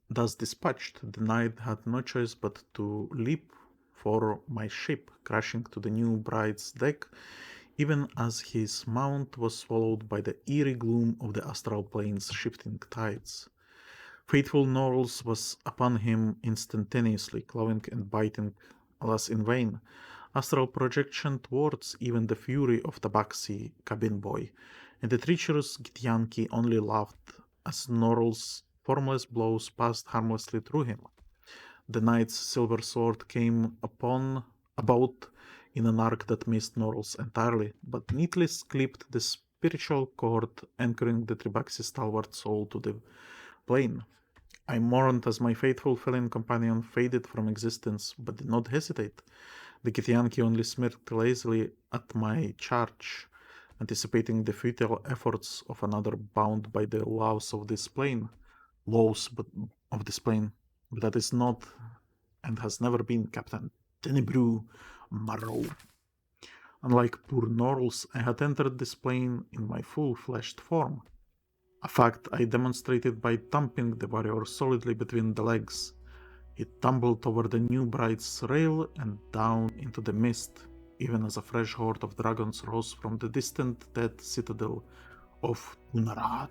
thus dispatched, the knight had no choice but to leap for my ship, crashing to the new bride's deck, even as his mount was swallowed by the eerie gloom of the astral plane's shifting tides. Fateful Norls was upon him instantaneously, clawing and biting, alas in vain. Astral projection thwarts even the fury of Tabaxi cabin boy, and the treacherous Githyanki only laughed as Norl's formless blows passed harmlessly through him. The knight's silver sword came about in an arc that missed Norl's entirely, but neatly clipped the spiritual cord anchoring the Tribaxi's stalwart soul to the plane. I mourned as my faithful felon companion faded from existence, but did not hesitate. The Githyanki only smirked lazily at my charge, anticipating the futile efforts of another bound by the laws of this plane. But that is not and has never been Captain Tenebrous Morrow. Unlike poor Norls, I had entered this plane in my full-fleshed form, a fact I demonstrated by thumping the warrior solidly between the legs. He tumbled over the new bride's rail and down into the mist, even as a fresh horde of dragons rose from the distant dead citadel of Unarat.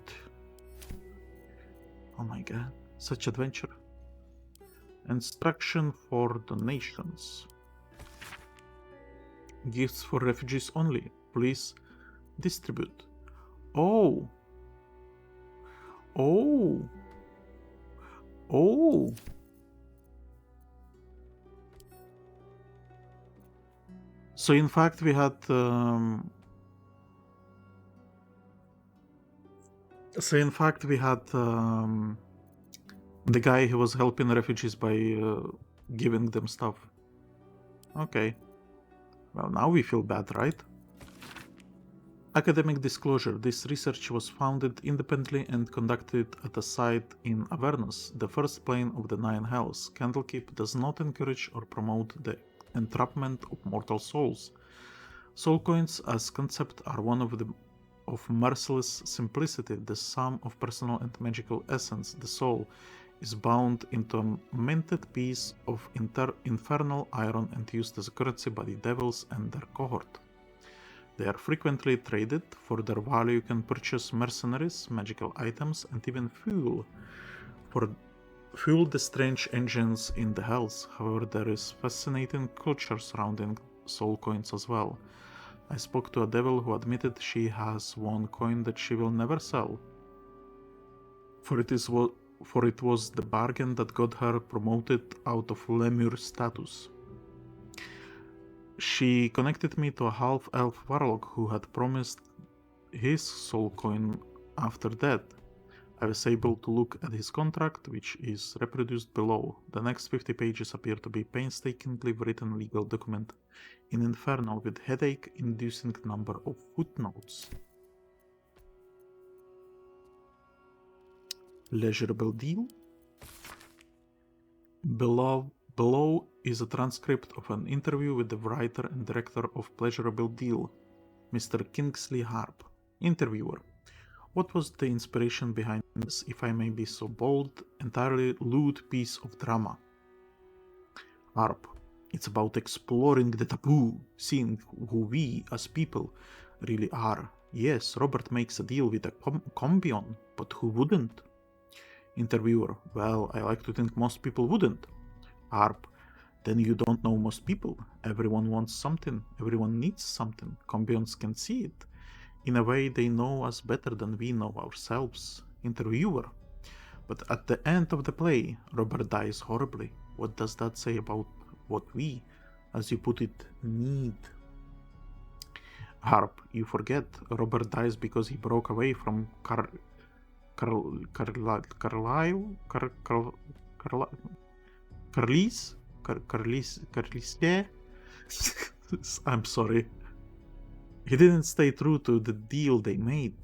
Oh my god, such adventure. Instruction for donations. Gifts for refugees only. Please distribute. Oh. So in fact we had the guy who was helping refugees by giving them stuff. Okay. Well, now we feel bad, right? Academic disclosure. This research was founded independently and conducted at a site in Avernus, the first plane of the Nine Hells. Candlekeep does not encourage or promote the entrapment of mortal souls. Soul coins as concept are one of merciless simplicity, the sum of personal and magical essence. The soul is bound into a minted piece of infernal iron and used as a currency by the devils and their cohort. They are frequently traded. For their value you can purchase mercenaries, magical items, and even fuel the strange engines in the hells. However, there is fascinating culture surrounding soul coins as well. I spoke to a devil who admitted she has one coin that she will never sell, for it was the bargain that got her promoted out of lemur status. She connected me to a half-elf warlock who had promised his soul coin after that. I was able to look at his contract, which is reproduced below. The next 50 pages appear to be painstakingly written legal document in Infernal with headache-inducing number of footnotes. Pleasurable deal? Below is a transcript of an interview with the writer and director of Pleasurable Deal, Mr. Kingsley Harp. Interviewer: what was the inspiration behind this, if I may be so bold, entirely lewd piece of drama? Harp: it's about exploring the taboo, seeing who we, as people, really are. Yes, Robert makes a deal with a combion, but who wouldn't? Interviewer: well, I like to think most people wouldn't. Harp: then you don't know most people. Everyone wants something. Everyone needs something. Combions can see it. In a way, they know us better than we know ourselves. Interviewer: but at the end of the play, Robert dies horribly. What does that say about what we, as you put it, need? Harp: you forget. Robert dies because he broke away from Carlise? I'm sorry. He didn't stay true to the deal they made.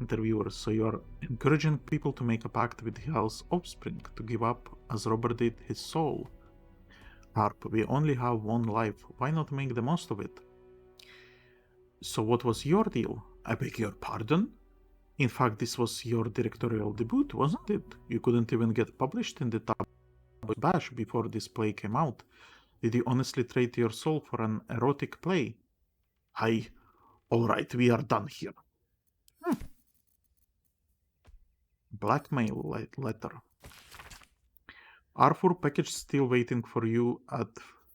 Interviewer: so you are encouraging people to make a pact with Hell's offspring, to give up, as Robert did, his soul. Harp: we only have one life. Why not make the most of it? So what was your deal? I beg your pardon? In fact, this was your directorial debut, wasn't it? You couldn't even get published in the tabloid bash before this play came out. Did you honestly trade your soul for an erotic play? Alright, we are done here. Blackmail letter. Arthur, package still waiting for you at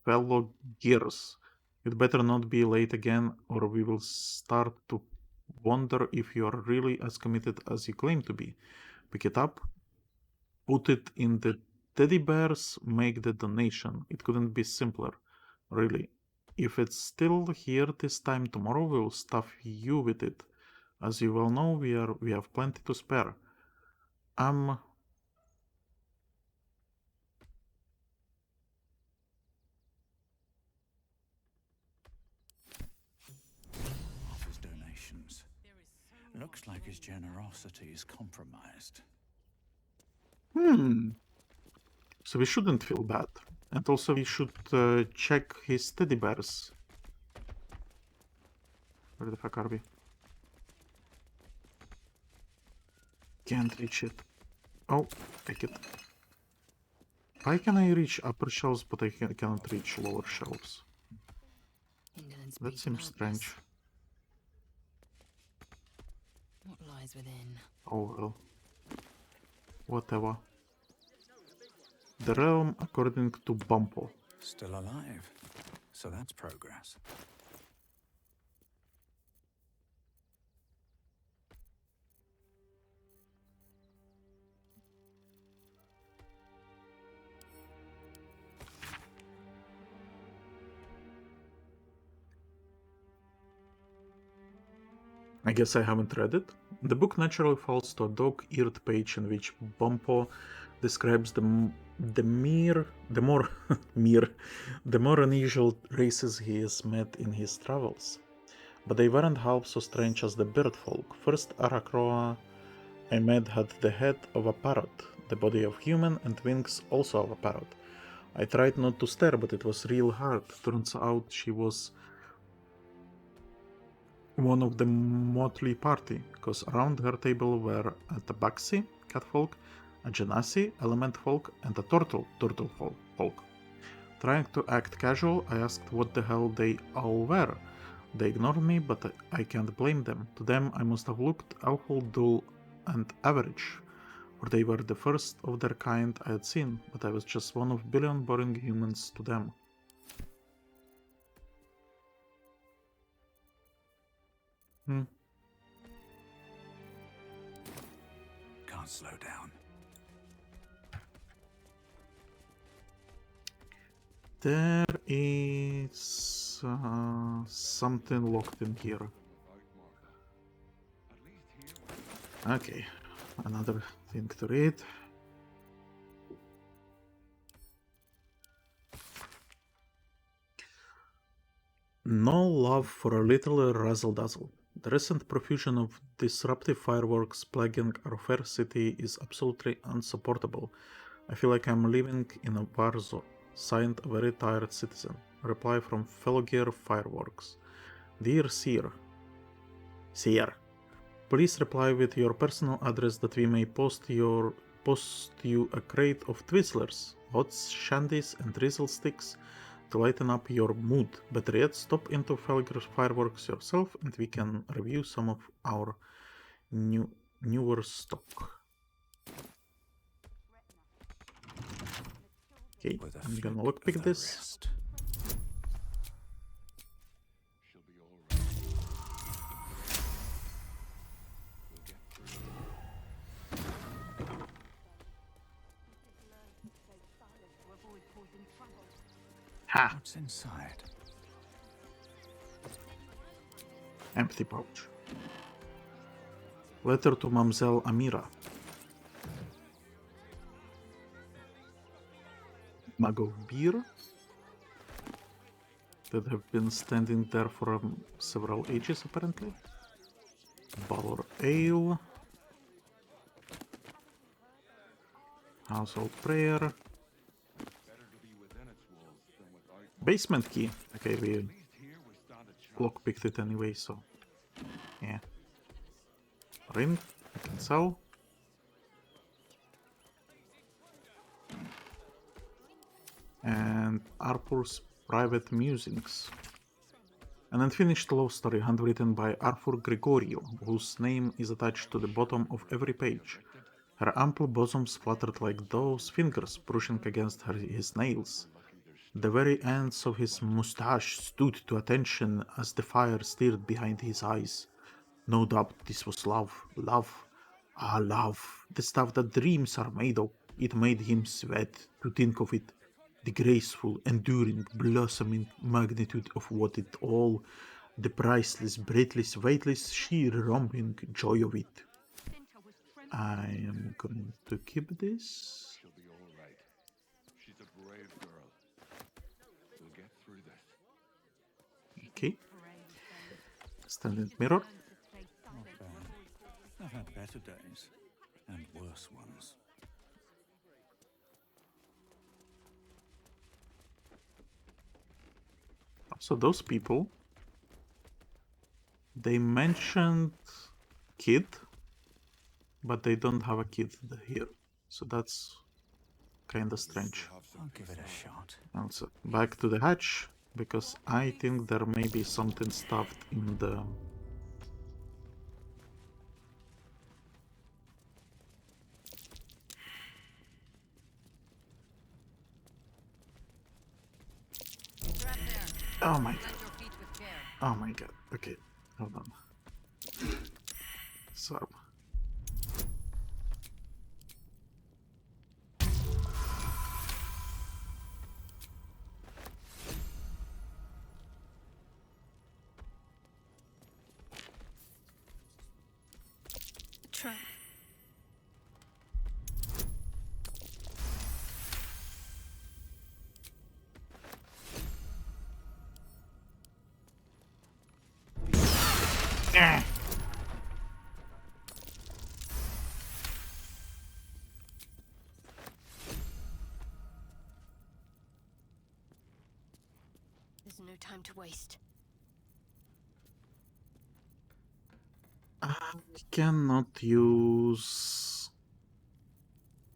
Fellow Gears. You'd better not be late again, or we will start to wonder if you are really as committed as you claim to be. Pick it up, put it in the teddy bears, make the donation. It couldn't be simpler, really. If it's still here this time tomorrow, we'll stuff you with it. As you well know, we have plenty to spare. Office donations. Looks like his generosity is compromised. So we shouldn't feel bad. And also we should check his teddy bears. Where the fuck are we? Can't reach it. Oh, take it. Why can I reach upper shelves but I cannot reach lower shelves? That seems strange. What lies within? Oh well. Whatever. The realm according to Bumpo. Still alive. So that's progress. I guess I haven't read it. The book naturally falls to a dog-eared page in which Bompo describes the more unusual races he has met in his travels. But they weren't half so strange as the bird folk. First Aracroa I met had the head of a parrot, the body of human, and wings also of a parrot. I tried not to stare, but it was real hard. Turns out she was one of the motley party, because around her table were a tabaxi, catfolk, a genasi, element folk, and a turtle folk. Trying to act casual, I asked what the hell they all were. They ignored me, but I can't blame them. To them, I must have looked awful dull and average, or they were the first of their kind I had seen, but I was just one of billion boring humans to them. Can't slow down. There is something locked in here. Okay, another thing to read. No love for a little razzle-dazzle. The recent profusion of disruptive fireworks plaguing our fair city is absolutely unsupportable. I feel like I'm living in a war zone. Signed, a very tired citizen. Reply from fellow gear fireworks. Dear Seer. Please reply with your personal address that we may post you a crate of Twizzlers, Hots, Shandies, and Drizzle sticks to lighten up your mood. Better yet, stop into Felger Fireworks yourself and we can review some of our newer stock. Okay, I'm gonna lockpick this. Ha! What's inside? Empty pouch. Letter to Mamselle Amira. Mug of beer that have been standing there for several ages apparently. Baldur ale. Household prayer. Basement key. Okay, we lockpicked it anyway, so yeah. Ring, I can sell. And Harper's private musings. An unfinished love story handwritten by Arthur Gregorio, whose name is attached to the bottom of every page. Her ample bosoms fluttered like those fingers brushing against his nails. The very ends of his moustache stood to attention as the fire stirred behind his eyes. No doubt this was love. Love. Ah, love. The stuff that dreams are made of. It made him sweat to think of it. The graceful, enduring, blossoming magnitude of what it all, the priceless, breathless, weightless, sheer romping joy of it. I am going to keep this. She'll be all right. She's a brave girl. We'll get through this. Okay. Standing mirror. Not bad. I've had better days and worse ones. So those people, they mentioned kid, but they don't have a kid here. So that's kinda strange. I'll give it a shot. Also, back to the hatch, because I think there may be something stuffed in the... Oh my god. Oh my god. Okay, hold on. So... There's no time to waste. I cannot use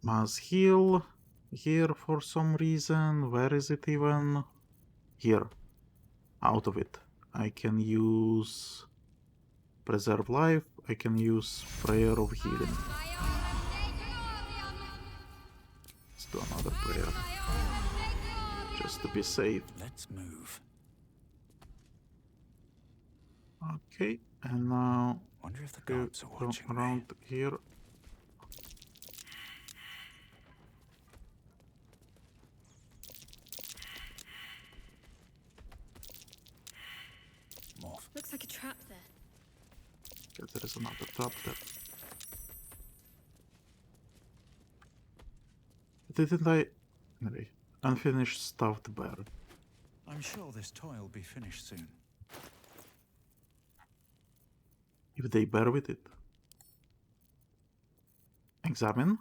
mass heal here for some reason. Where is it even? Here. Out of it. I can use preserve life. I can use prayer of healing. Let's do another prayer. Just to be safe. Let's move. Okay, and now Wonder if the we gods are go watching around here. Morph. Looks like a trap there. Okay, there is another trap there. Didn't I? Anyway, unfinished stuffed bear. I'm sure this toy will be finished soon. If they bear with it. Examine?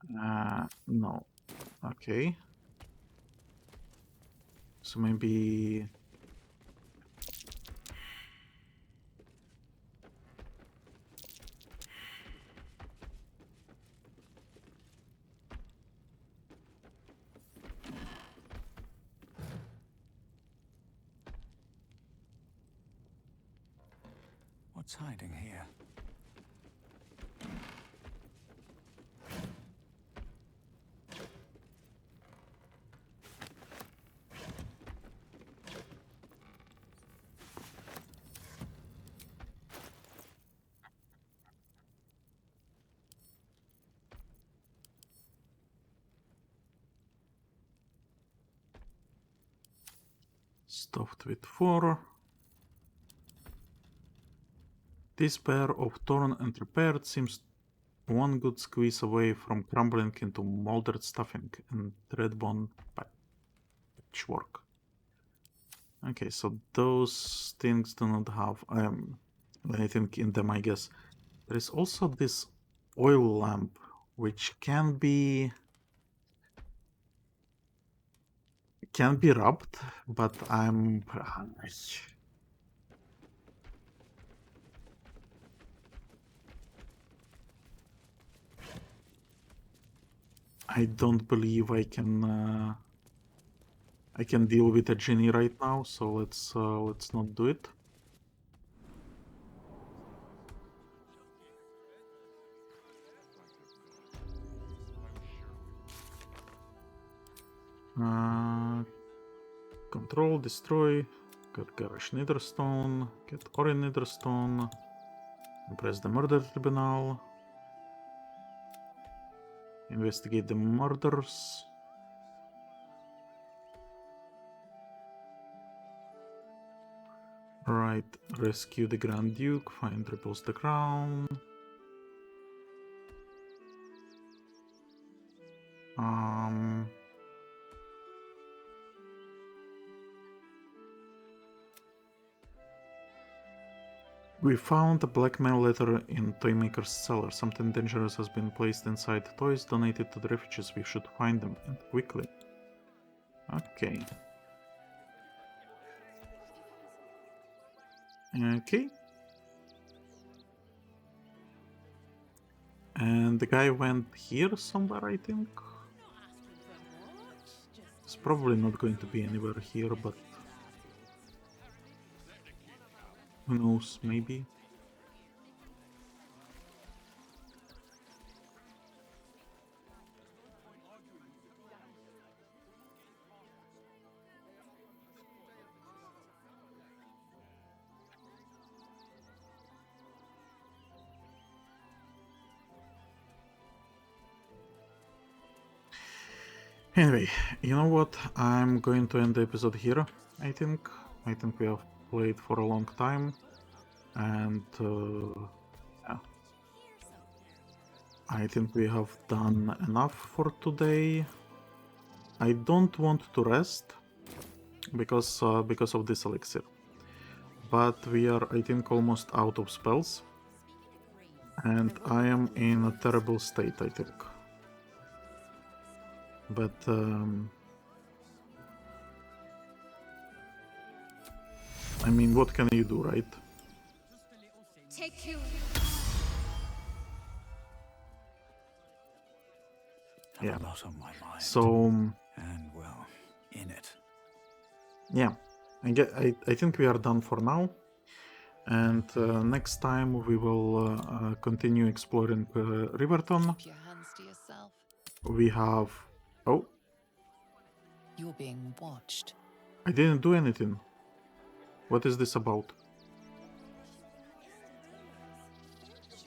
No. Okay. So maybe... What's hiding here? Stuffed with 4. This pair of torn and repaired seems one good squeeze away from crumbling into molded stuffing and thread-bone patchwork. Okay, so those things do not have anything in them, I guess. There is also this oil lamp, which can be rubbed, but I don't believe I can deal with a genie right now, so let's not do it. Control, destroy, get Garage Netherstone, get Orin Netherstone, impress the murder tribunal, investigate the murders. Right, rescue the Grand Duke, find repulse the crown. We found a blackmail letter in Toymaker's cellar. Something dangerous has been placed inside toys donated to the refugees. We should find them, and quickly. Okay. Okay. And the guy went here somewhere, I think. It's probably not going to be anywhere here, but who knows, maybe. Anyway, you know what? I'm going to end the episode here, I think. I think we have played for a long time. And yeah. I think we have done enough for today. I don't want to rest because of this elixir. but we are, I think, almost out of spells. And I am in a terrible state, I think. But I mean, what can you do, right? Take you. Yeah. A lot on my mind. So and well, in it. yeah, I think we are done for now. And next time we will continue exploring Riverton. Keep your hands to yourself. We have... Oh, You're being watched. I didn't do anything. What is this about?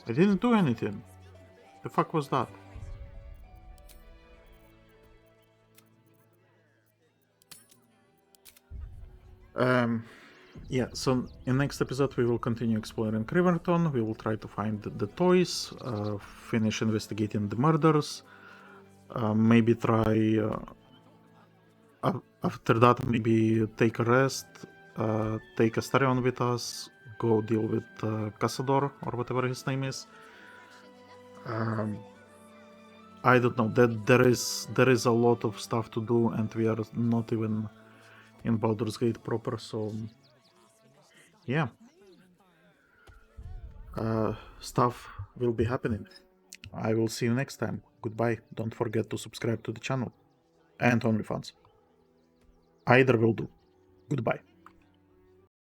I didn't do anything. The fuck was that? Yeah, so in next episode we will continue exploring Riverton. We will try to find the toys, finish investigating the murders, maybe try after that maybe take a rest, take Astarion with us, go deal with Cazador or whatever his name is. I don't know, that there is a lot of stuff to do and we are not even in Baldur's Gate proper, so yeah, stuff will be happening. I will see you next time. Goodbye. Don't forget to subscribe to the channel and OnlyFans. Either will do. Goodbye.